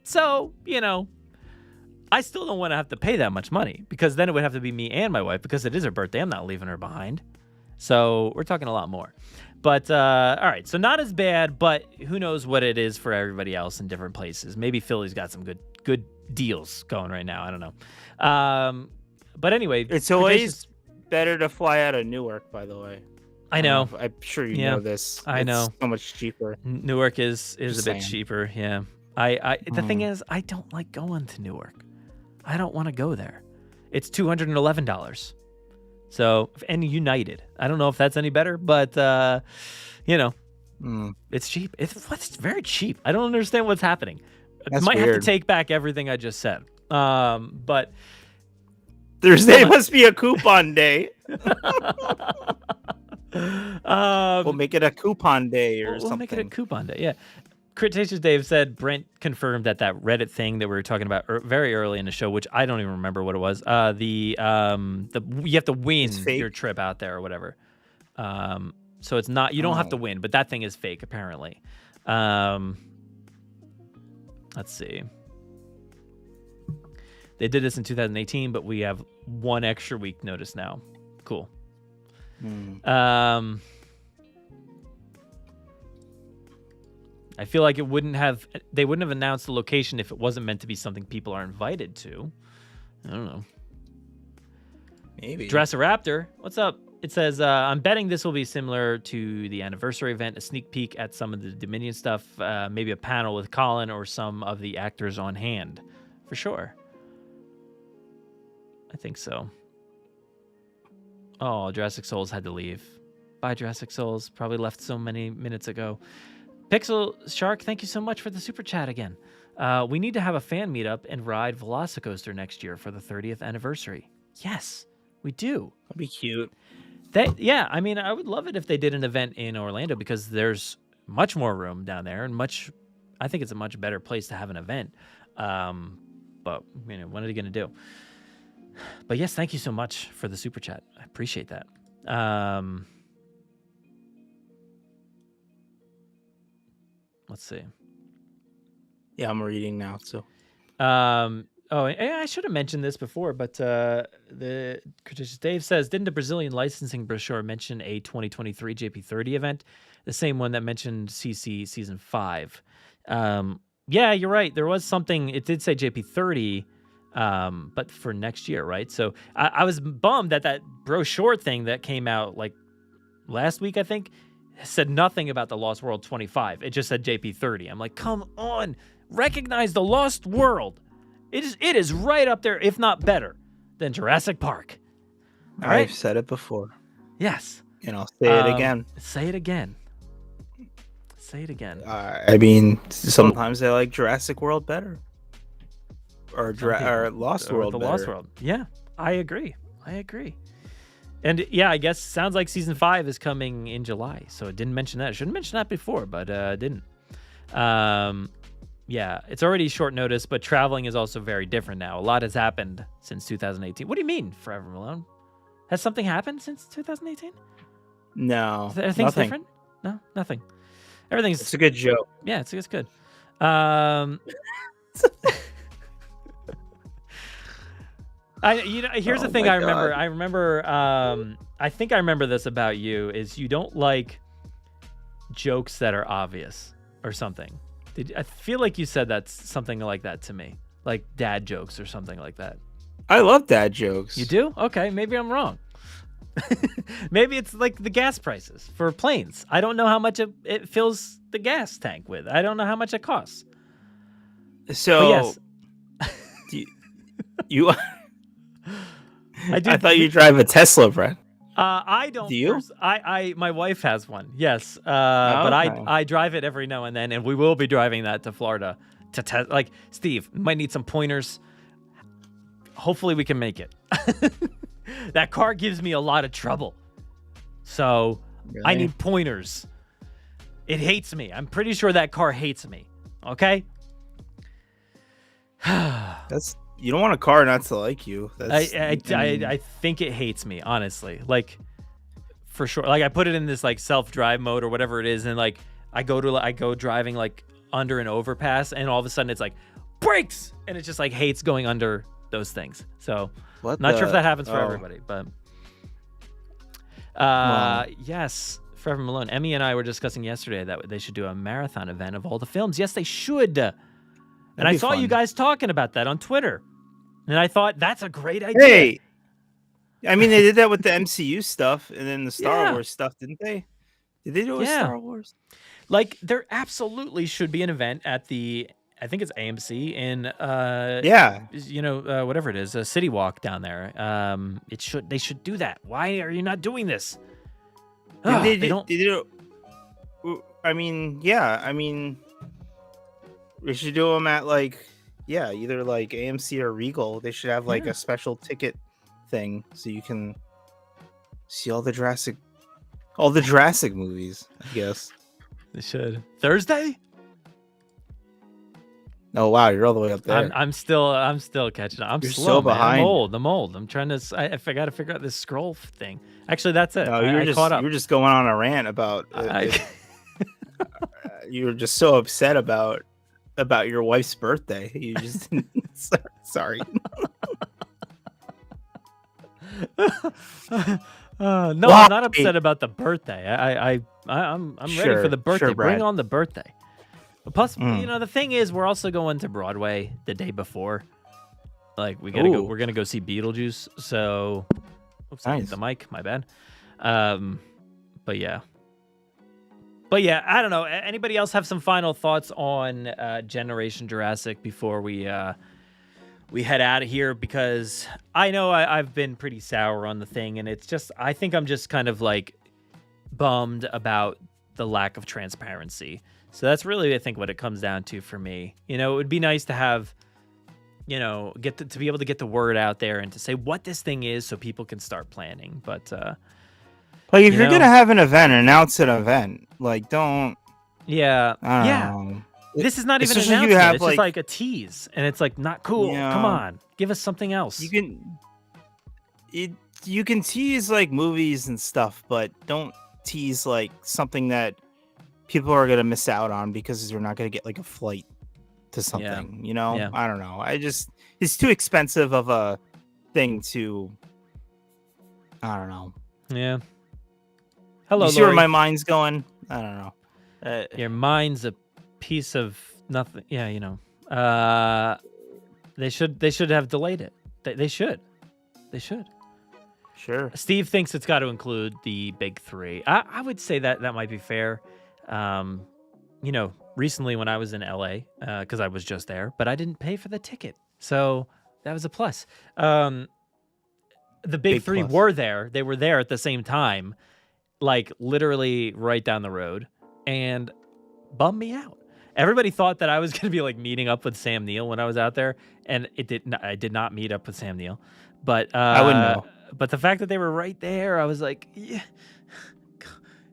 So, I still don't want to have to pay that much money because then it would have to be me and my wife because it is her birthday. I'm not leaving her behind. So we're talking a lot more. But, all right, so not as bad, but who knows what it is for everybody else in different places. Maybe Philly's got some good deals going right now. I don't know. But anyway. It's always better to fly out of Newark, by the way. I know. I'm sure you know this. I know. It's so much cheaper. Newark is a bit cheaper, yeah. The thing is, I don't like going to Newark. I don't want to go there. It's $211. So, and United. I don't know if that's any better, but, it's cheap. It's very cheap. I don't understand what's happening. That's might weird. have to take back everything I just said. But Thursday must be a coupon day. We'll make it a coupon day or something. We'll make it a coupon day, yeah. Cretaceous Dave said Brent confirmed that Reddit thing that we were talking about very early in the show, which I don't even remember what it was. You have to win your trip out there or whatever. So it's not, you don't have to win, but that thing is fake apparently. Let's see. They did this in 2018, but we have 1 extra week notice now. Cool. I feel like they wouldn't have announced the location if it wasn't meant to be something people are invited to. I don't know. Maybe. Jurassiraptor, what's up? It says, I'm betting this will be similar to the anniversary event, a sneak peek at some of the Dominion stuff, maybe a panel with Colin or some of the actors on hand. For sure. I think so. Oh, Jurassic Souls had to leave. Bye, Jurassic Souls. Probably left so many minutes ago. Pixel Shark, thank you so much for the super chat again. We need to have a fan meetup and ride Velocicoaster next year for the 30th anniversary. Yes, we do. That'd be cute. Yeah, I mean, I would love it if they did an event in Orlando because there's much more room down there and I think it's a much better place to have an event. But, what are you going to do? But yes, thank you so much for the super chat. I appreciate that. Let's see. Yeah, I'm reading now. So, I should have mentioned this before, but the Cretaceous Dave says, didn't the Brazilian licensing brochure mention a 2023 JP30 event? The same one that mentioned CC Season 5. Yeah, you're right. There was something. It did say JP30, but for next year, right? So I was bummed that brochure thing that came out like last week, I think, said nothing about the Lost World 25. It just said JP30. I'm like, come on, recognize the Lost World. It is right up there, if not better, than Jurassic Park. All right? I've said it before. Yes. And I'll say it again. Say it again. Say it again. I mean, sometimes I like Jurassic World better, or Lost World the better. Lost World. Yeah, I agree. And yeah, I guess sounds like season 5 is coming in July. So it didn't mention that. I shouldn't mention that before, but didn't. Yeah, it's already short notice, but traveling is also very different now. A lot has happened since 2018. What do you mean, Forever Malone? Has something happened since 2018? No, Are things nothing. different? No, nothing. Everything's. It's a good joke. Yeah, it's good. Here's the thing I remember. I think I remember this about you is you don't like jokes that are obvious or something. I feel like you said that's something like that to me, like dad jokes or something like that. I love dad jokes. You do? Okay, maybe I'm wrong. Maybe it's like the gas prices for planes. I don't know how much it fills the gas tank with. I don't know how much it costs. So, but yes. you I thought you drive a Tesla, Brett. I don't. Do you? My wife has one. Yes. But I drive it every now and then, and we will be driving that to Florida to test. Like, Steve, might need some pointers. Hopefully we can make it. That car gives me a lot of trouble. So really? I need pointers. It hates me. I'm pretty sure that car hates me. Okay? You don't want a car not to like you. I think it hates me, honestly. Like, for sure. Like, I put it in this like self-drive mode or whatever it is, and like I go driving like under an overpass, and all of a sudden it's like brakes, and it just like hates going under those things. So not sure if that happens for everybody, but yes, Forever Malone. Emmy and I were discussing yesterday that they should do a marathon event of all the films. Yes, they should. And I saw you guys talking about that on Twitter. And I thought, that's a great idea. Hey, I mean, they did that with the MCU stuff and then the Star Wars stuff, didn't they? Did they do it with Star Wars? Like, there absolutely should be an event at I think it's AMC in, whatever it is, a City Walk down there. They should do that. Why are you not doing this? I mean, we should do them at either like AMC or Regal. They should have like a special ticket thing so you can see all the Jurassic movies, I guess. They should. Thursday? Oh wow, you're all the way up there. I'm still catching up. You're slow, so behind. The mold. I'm trying to. I got to figure out this scroll thing. Actually, that's it. No, you were just going on a rant about. You were just so upset about your wife's birthday. You just sorry. No, I'm not upset about the birthday. I'm ready for the birthday. Sure, Bring on the birthday. Plus, the thing is, we're also going to Broadway the day before. Like, we're gonna go see Beetlejuice. So, oops, I hit the mic. My bad. But yeah, I don't know. Anybody else have some final thoughts on Generation Jurassic before we head out of here? Because I know I've been pretty sour on the thing, and it's just, I think I'm just kind of like bummed about the lack of transparency. So that's really, I think, what it comes down to for me. It would be nice to have, to be able to get the word out there and to say what this thing is so people can start planning. But like, if you're gonna have an event, announce an event. Like, don't. Yeah. I don't know. This is not even an announcement. It's just like a tease, and it's like not cool. Come on, give us something else. You can tease like movies and stuff, but don't tease like something that people are gonna miss out on because they're not gonna get like a flight to something. I don't know. It's too expensive of a thing to. I don't know. Yeah. Hello, you see where my mind's going? I don't know. Your mind's a piece of nothing. Yeah, they should have delayed it. They should. Sure. Steve thinks it's got to include the big three. I would say that might be fair. Recently when I was in LA, because I was just there, but I didn't pay for the ticket, so that was a plus. The big three were there. They were there at the same time, like literally right down the road. And bummed me out. Everybody thought that I was going to be like meeting up with Sam Neill when I was out there, and I did not meet up with Sam Neill, but I wouldn't know. But the fact that they were right there, I was like, yeah,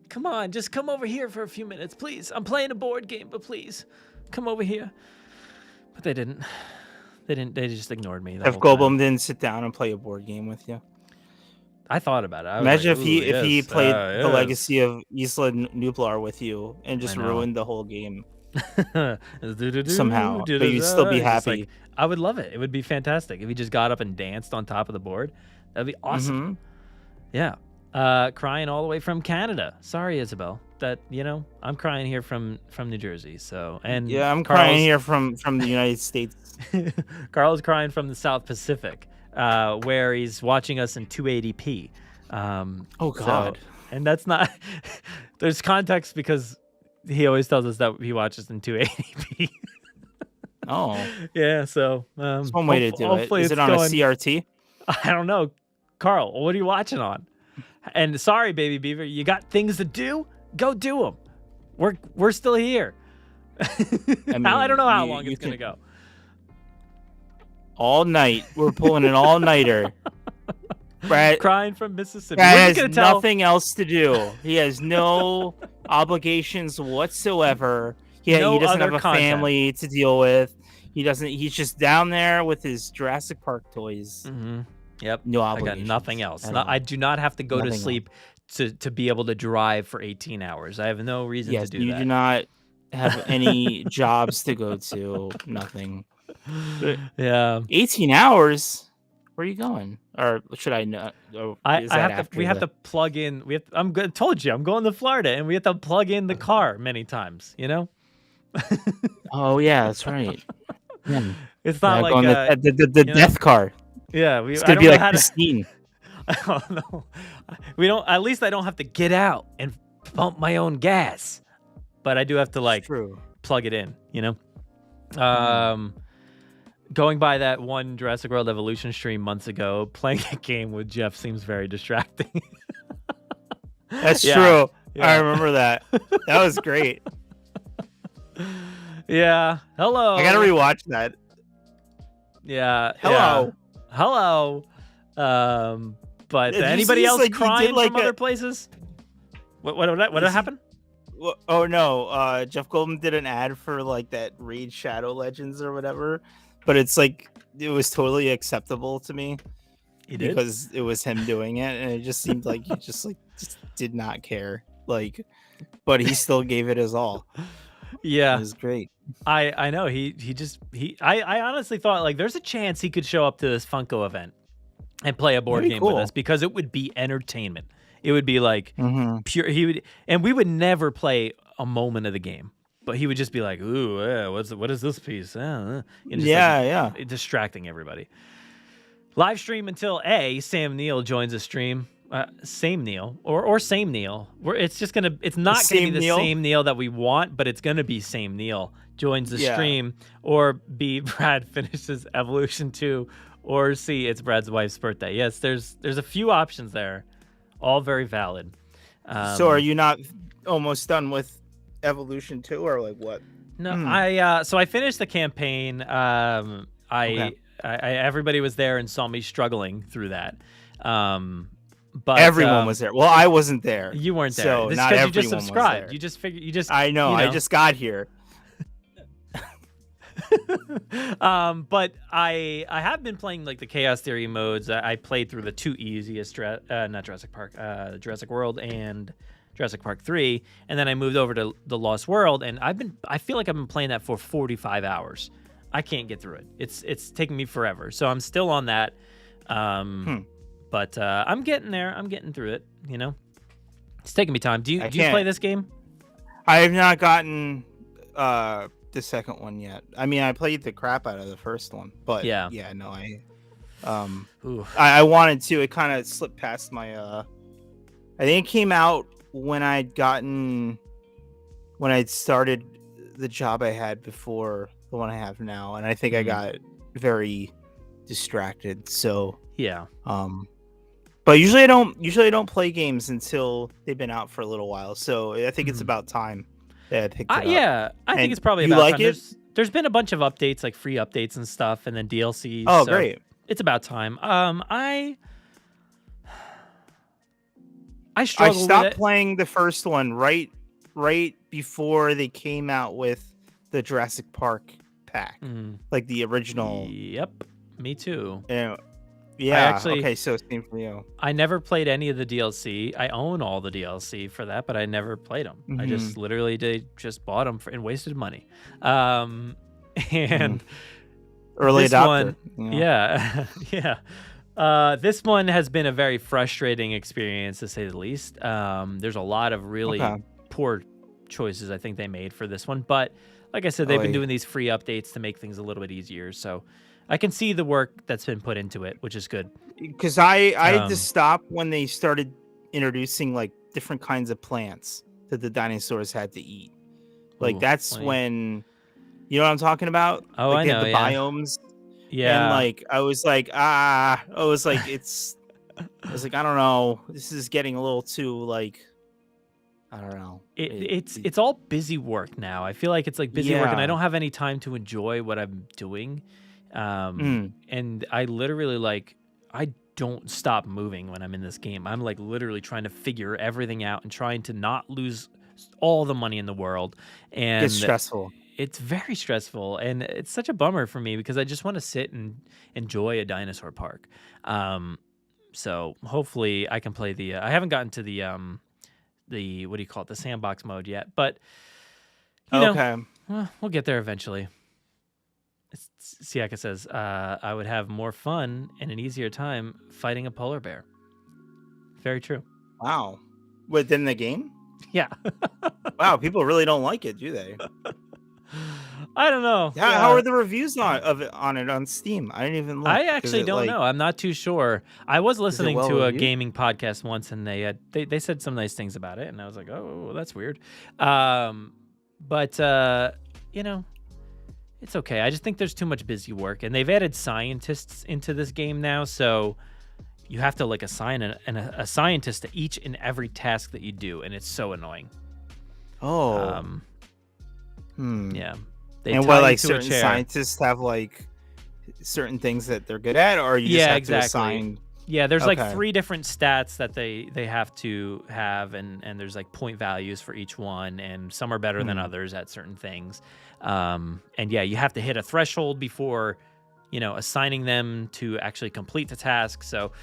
come on, just come over here for a few minutes, please. I'm playing a board game, but please come over here. But they didn't. They just ignored me. Jeff Goldblum didn't sit down and play a board game with you. I thought about it. Imagine if he played the Legacy of Isla Nublar with you and just ruined the whole game somehow. But you'd still be happy. Like, I would love it. It would be fantastic if he just got up and danced on top of the board. That'd be awesome. Yeah. Crying all the way from Canada. Sorry, Isabel. That I'm crying here from New Jersey. So yeah, I'm crying here from the United States. Carl's crying from the South Pacific, where he's watching us in 280p. Oh God! And that's not. There's context because he always tells us that he watches in 280p. Oh yeah. So that's one way to do it. Is it on a CRT? I don't know, Carl. What are you watching on? And sorry, baby beaver, you got things to do. Go do them. We're still here. I don't know how long it's gonna go. All night. We're pulling an all-nighter. Brad crying from Mississippi. Brad has nothing else to do. He has no obligations whatsoever. He doesn't have a family to deal with. He's just down there with his Jurassic Park toys. Mm-hmm. Yep. No obligations. I got nothing else. I do not have to go to sleep to be able to drive for 18 hours. I have no reason to do that. You do not have any jobs to go to. Nothing. Yeah. 18 hours? Where are you going? Or should I know? We have to plug in. I told you I'm going to Florida, and we have to plug in the car many times. Oh yeah, that's right. Yeah. It's not like the death car. Yeah, it's gonna be like Christine. I don't know. We don't. At least I don't have to get out and pump my own gas, but I do have to plug it in. Going by that one Jurassic World Evolution stream months ago, playing a game with Jeff seems very distracting. That's true. Yeah. I remember that. That was great. Yeah. Hello. I gotta rewatch that. Yeah. Hello. Yeah. Hello. But anybody else crying from other places? What happened? Oh no. Jeff Goldblum did an ad for that Raid Shadow Legends or whatever, but it's it was totally acceptable to me. He did? Because it was him doing it, and it just seemed like he just did not care. But he still gave it his all. Yeah, it was great. I know I honestly thought there's a chance he could show up to this Funko event and play a board game with us, because it would be entertainment. It would be pure. And we would never play a moment of the game, but he would just be like, "Ooh, what is this piece?" Distracting everybody. Live stream until Sam Neill joins the stream. Same Neil or same Neil. It's not gonna be the same Neil that we want, but it's gonna be same Neil joins the stream, or B, Brad finishes Evolution 2, or C, it's Brad's wife's birthday. Yes, there's a few options there, all very valid. So are you not almost done with Evolution 2, or what? No, I finished the campaign. Everybody was there and saw me struggling through that. But everyone was there. Well, I wasn't there. You weren't there. So not everyone you just subscribed. Was there. You just figured. I know. I just got here. But I have been playing the Chaos Theory modes. I played through the two easiest, not Jurassic Park, Jurassic World and Jurassic Park 3, and then I moved over to the Lost World, and I feel like I've been playing that for 45 hours. I can't get through it. It's taking me forever. So I'm still on that. But I'm getting there. I'm getting through it. It's taking me time. Do you play this game? I have not gotten the second one yet. I mean, I played the crap out of the first one, but I wanted to. It kind of slipped past my. I think it came out when I'd started the job I had before the one I have now, and I think I got very distracted. So yeah. But usually I don't play games until they've been out for a little while. So I think it's about time. they picked it up. Yeah, I think it's probably you about like time. it? There's been a bunch of updates, like free updates and stuff, and then DLCs. Oh, so great! It's about time. I struggle with it. I stopped playing the first one right before they came out with the Jurassic Park pack, like the original. Yep, me too. Yeah. Okay, so same for you. I never played any of the DLC. I own all the DLC for that, but I never played them. I just literally just bought them and wasted money. And early this adopter. One, yeah. This one has been a very frustrating experience, to say the least. There's a lot of really poor choices I think they made for this one, but like I said, they've been doing these free updates to make things a little bit easier. So I can see the work that's been put into it, which is good. Because I had to stop when they started introducing like different kinds of plants that the dinosaurs had to eat. Like that's when, you know what I'm talking about? Oh, like, I know. The biomes. Yeah. And like I was like, I was like, I don't know. This is getting a little too like, I don't know. It's all busy work now. I feel like it's like busy work, and I don't have any time to enjoy what I'm doing. And I literally I don't stop moving when I'm in this game. I'm like literally trying to figure everything out and trying to not lose all the money in the world. And it's stressful. It's very stressful, and it's such a bummer for me because I just want to sit and enjoy a dinosaur park. So hopefully I can play I haven't gotten to the what do you call it? The sandbox mode yet, but you know, we'll get there eventually. Siaka says, I would have more fun and an easier time fighting a polar bear. Very true. Wow. Within the game? Yeah. Wow, people really don't like it, do they? I don't know. How are the reviews on it on Steam? I didn't even look. I actually don't know. I'm not too sure. I was listening to a gaming podcast once, and they said some nice things about it, and I was like, oh, that's weird. But you know, it's okay. I just think there's too much busy work, and they've added scientists into this game now, so you have to assign a scientist to each and every task that you do, and it's so annoying. Oh. Yeah. And certain scientists have certain things that they're good at, or you just have to assign. Yeah, there's 3 different stats that they have to have, and there's point values for each one, and some are better than others at certain things. And yeah, you have to hit a threshold before, assigning them to actually complete the task. So,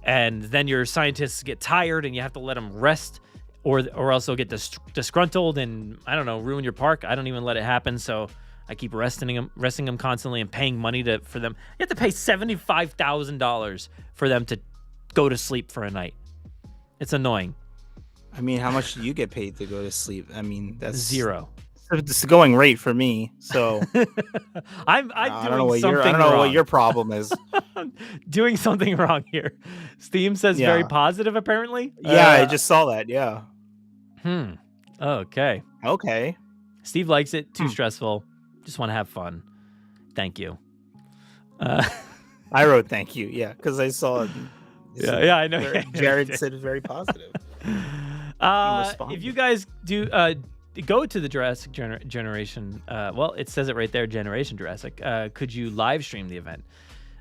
and then your scientists get tired, and you have to let them rest, or else they'll get disgruntled and, I don't know, ruin your park. I don't even let it happen, so I keep resting them constantly and paying money for them. You have to pay $75,000 for them to go to sleep for a night. It's annoying. I mean, how much do you get paid to go to sleep? I mean, that's $0. It's the going rate for me. So I don't know what your problem is. Doing something wrong here. Steam says very positive, apparently. Yeah, I just saw that. Yeah. Okay. Steve likes it. Too stressful. Just want to have fun. Thank you. I wrote thank you. Yeah, because I saw it. Yeah, I know. Jared said it's very positive. If you guys do go to the Jurassic generation, well, it says it right there, Generation Jurassic. Could you live stream the event?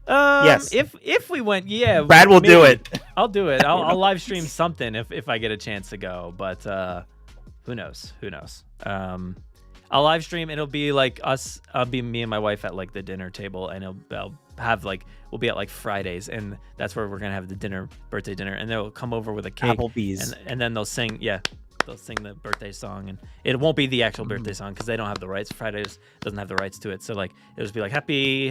Yes. If we went, yeah. Brad will do it. I'll do it. I'll live stream something if I get a chance to go. But who knows? I'll live stream. It'll be us. I'll be me and my wife at the dinner table, and I'll have we'll be at Fridays, and that's where we're gonna have the birthday dinner, and they'll come over with a cake, Applebee's, and then they'll sing. Yeah, they'll sing the birthday song, and it won't be the actual birthday song because they don't have the rights. Fridays doesn't have the rights to it, so it'll just be happy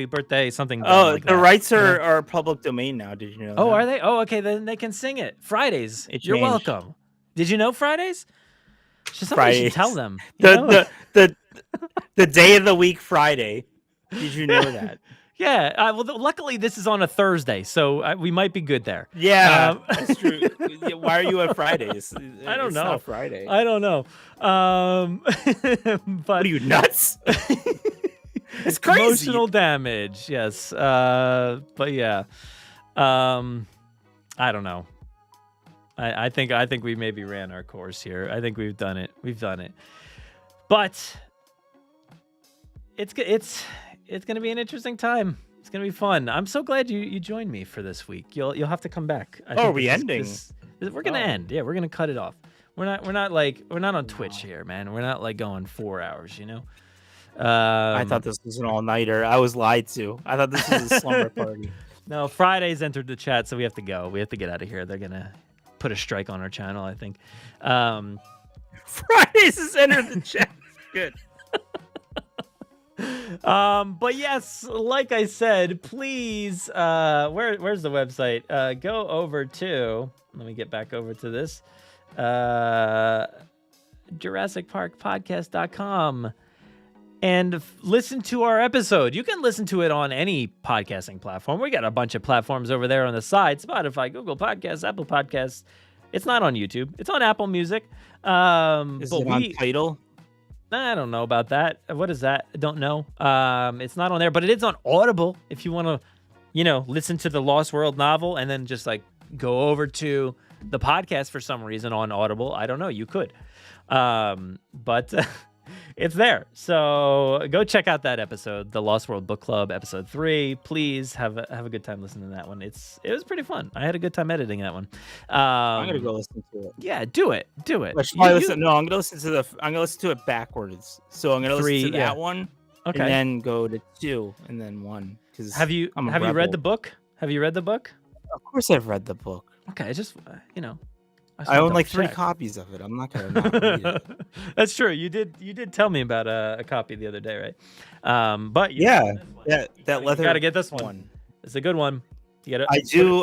birthday, something. Oh, the rights are public domain now. Did you know? Oh, that? are they? Oh, okay, then they can sing it. Fridays. You're welcome. Did you know Fridays? Somebody should tell them. The day of the week, Friday. Did you know that? Yeah. Well, luckily this is on a Thursday, so we might be good there. Yeah, that's true. Why are you at Fridays? I don't know. Not Friday. I don't know. But what are you, nuts? It's crazy. Emotional damage. Yes. But yeah. I don't know. I think we maybe ran our course here. I think we've done it. But it's going to be an interesting time. It's going to be fun. I'm so glad you joined me for this week. You'll have to come back. Are we ending? We're going to end. Yeah, we're going to cut it off. We're not on Twitch here, man. We're not like going 4 hours, you know? I thought this was an all-nighter. I was lied to. I thought this was a slumber party. No, Friday's entered the chat, so we have to go. We have to get out of here. They're going to put a strike on our channel, I think. Fridays has entered the chat. Good. But yes, like I said, please, where's the website? Go over to, let me get back over to this, JurassicParkPodcast.com and listen to our episode. You can listen to it on any podcasting platform. We got a bunch of platforms over there on the side: Spotify, Google Podcasts, Apple Podcasts. It's not on YouTube. It's on Apple Music. Is it on Tidal? I don't know about that. What is that? I don't know. It's not on there, but it is on Audible. If you want to, listen to the Lost World novel and then just like go over to the podcast for some reason on Audible. I don't know. You could. But it's there. So go check out that episode, the Lost World Book Club, episode 3. Please have a good time listening to that one. It was pretty fun. I had a good time editing that one. I'm gonna go listen to it. Yeah, do it. No, I'm gonna listen to it backwards. So I'm gonna listen to that one, okay, and then go to 2 and then 1. Because have you read the book? Have you read the book? Of course, I've read the book. Okay, I just I own like 3 copies of it. I'm not gonna not read it. That's true. You did tell me about a copy the other day, right? But that leather. You gotta get this one. It's a good one. You gotta. I've seen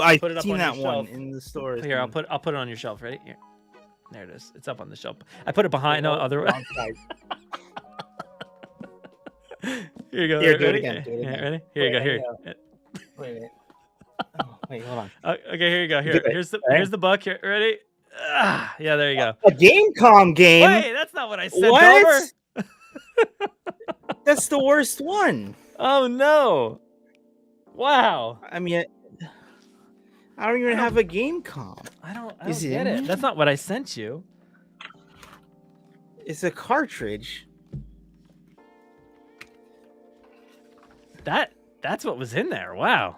that one in the store. Here, I'll put it on your shelf. Ready? Here. There it is. It's up on the shelf. I put it behind. No, other way. Here you go. Here, do it again. Ready? Here you go. Here. Wait a minute. Oh, wait, hold on. Okay, here you go. Here's the book. Here, ready? Yeah, there you go. A Gamecom game. Wait, that's not what I sent over. That's the worst one. Oh no! Wow. I mean, I don't even have a Gamecom. I don't get it. That's not what I sent you. It's a cartridge. That's what was in there. Wow.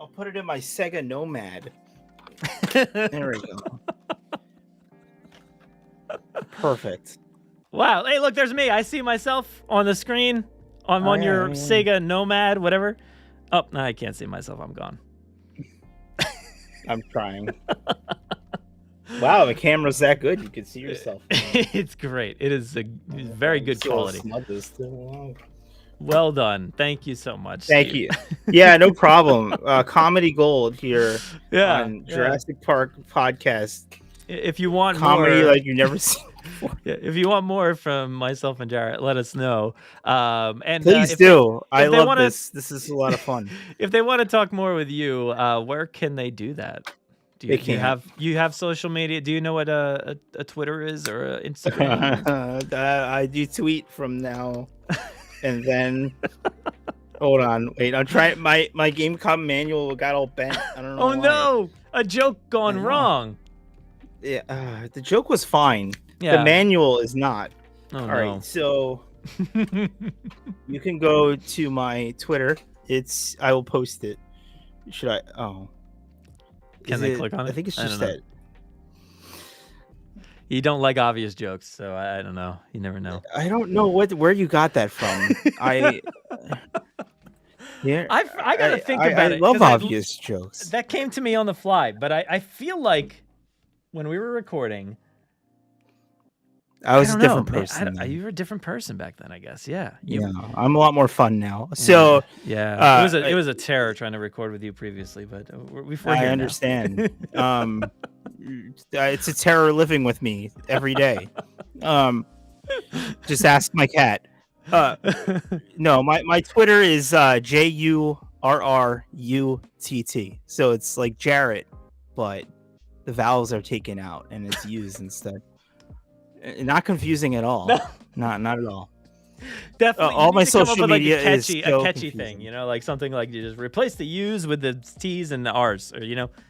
I'll put it in my Sega Nomad. There we go. Perfect. Wow. Hey, look, there's me. I see myself on the screen. I'm on your Sega Nomad, whatever. Oh, no, I can't see myself. I'm gone. I'm trying. Wow, the camera's that good. You can see yourself. It's great. It is a very good quality. Well done. Thank you so much. Thank you. Yeah, no problem. Comedy gold here on Jurassic Park podcast. If you want comedy more, like you've never seen before. Yeah, if you want more from myself and Jarrett, let us know. And please do. I love this. This is a lot of fun. If they want to talk more with you, where can they do that? You have social media? Do you know what a Twitter is or an Instagram? I do tweet from now. And then, hold on, wait. I'm trying. My Gamecom manual got all bent. I don't know. Oh no, a joke gone wrong. Yeah, the joke was fine. Yeah. The manual is not. Oh, all right, so you can go to my Twitter. I will post it. Should I? Oh, can they click on it? I think it's just that. You don't like obvious jokes, so I don't know. You never know. I don't know where you got that from. I gotta think about it. I love obvious jokes. That came to me on the fly, but I feel like when we were recording, I was a different person. You were a different person back then, I guess. Yeah. I'm a lot more fun now. So it was a terror trying to record with you previously, but I understand. It's a terror living with me every day. Just ask my cat. No, my Twitter is JURRUTT. So it's like Jarrett, but the vowels are taken out and it's used instead. Not confusing at all. No. Not at all. Definitely. All my social media is a catchy thing, like something like you just replace the U's with the T's and the R's, or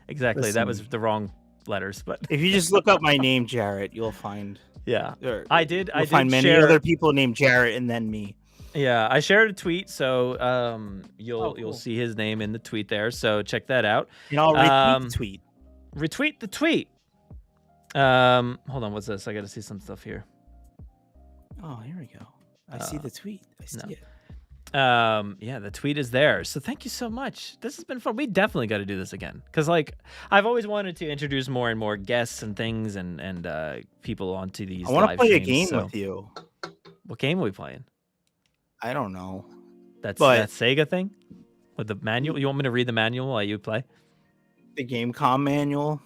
exactly. Listen, that was the wrong letters, but if you just look up my name, Jarrett, you'll find. Yeah, I I did find many other people named Jarrett and then me. Yeah, I shared a tweet, so Cool. you'll see his name in the tweet there. So check that out. And I'll retweet the tweet. Retweet the tweet. Hold on, what's this? I got to see some stuff here. Oh, here we go. I see the tweet. I see it. Yeah, the tweet is there. So thank you so much. This has been fun. We definitely got to do this again because, like, I've always wanted to introduce more and more guests and things and people onto these. I want to play a streams, game with you. What game are we playing? I don't know. That Sega thing with the manual. You want me to read the manual while you play? The Gamecom manual.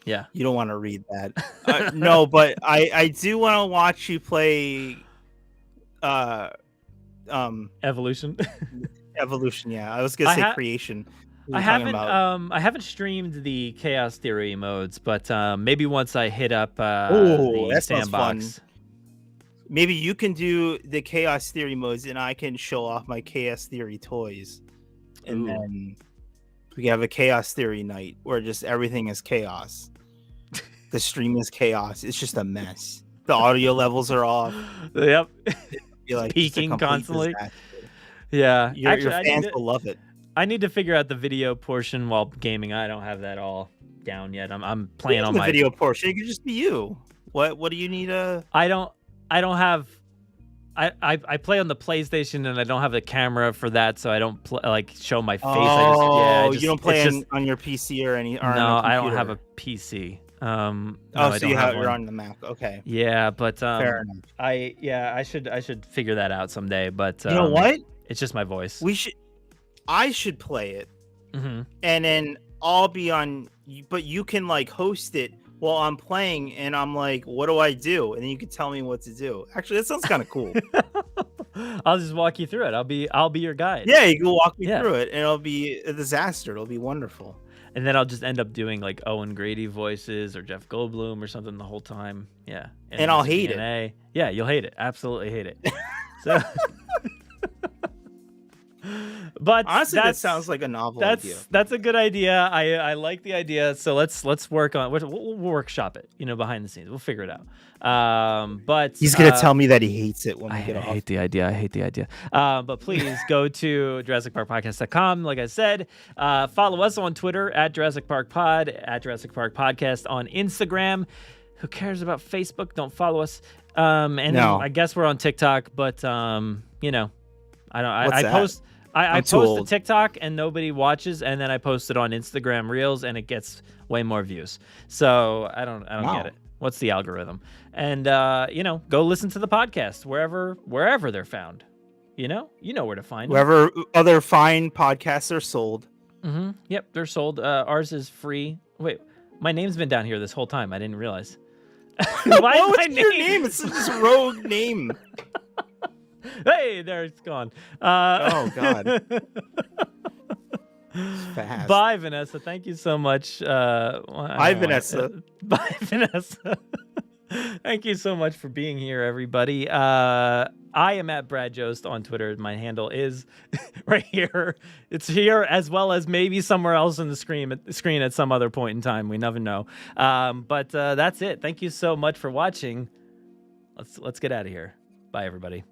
Yeah, you don't want to read that. No, but I do want to watch you play. Evolution. Evolution. Yeah, I was gonna say creation. I haven't streamed the Chaos Theory modes, but maybe once I hit up the sandbox. Maybe you can do the Chaos Theory modes, and I can show off my Chaos Theory toys, and then we have a Chaos Theory night where just everything is chaos. The stream is chaos. It's just a mess. The audio levels are off. Yep. Like peaking constantly. Disaster. Yeah. Your fans will love it. I need to figure out the video portion while gaming. I don't have that all down yet. I'm playing on my video portion. It could just be you. What do you need I don't have. I play on the PlayStation and I don't have the camera for that, so I don't show my face. Oh, you don't play on your PC or any? Or no, I don't have a PC. No, so you're on the Mac. Okay. Yeah, but fair enough. I should figure that out someday. But you know what? It's just my voice. I should play it, and then I'll be on. But you can host it while I'm playing, and I'm like, what do I do? And then you can tell me what to do. Actually, that sounds kind of cool. I'll just walk you through it. I'll be your guide. Yeah, you can walk me through it, and it'll be a disaster. It'll be wonderful. And then I'll just end up doing Owen Grady voices or Jeff Goldblum or something the whole time. Yeah. And I'll hate it. Yeah, you'll hate it. Absolutely hate it. So, but honestly, that sounds like a novel idea. That's a good idea. I like the idea. So let's work on it. We'll workshop it. Behind the scenes, we'll figure it out. But he's gonna tell me that he hates it when we get off. I hate the idea. But please go to JurassicParkPodcast.com. Like I said, follow us on Twitter at Jurassic Park Pod, at Jurassic Park Podcast on Instagram. Who cares about Facebook? Don't follow us. I guess we're on TikTok, but I post a TikTok and nobody watches, and then I post it on Instagram Reels and it gets way more views. So I don't get it. What's the algorithm? And go listen to the podcast wherever they're found. You know where to find them. Wherever other fine podcasts are sold. Mm-hmm. Yep, they're sold. Ours is free. Wait, my name's been down here this whole time. I didn't realize. Why is my name? It's this rogue name. Hey, there it's gone. Oh God. Fast. Bye, Vanessa. Thank you so much. Bye, Vanessa. Bye, Vanessa. Thank you so much for being here, everybody. I am at Brad Jost on Twitter. My handle is right here. It's here as well as maybe somewhere else on the screen at some other point in time. We never know. But that's it. Thank you so much for watching. Let's get out of here. Bye, everybody.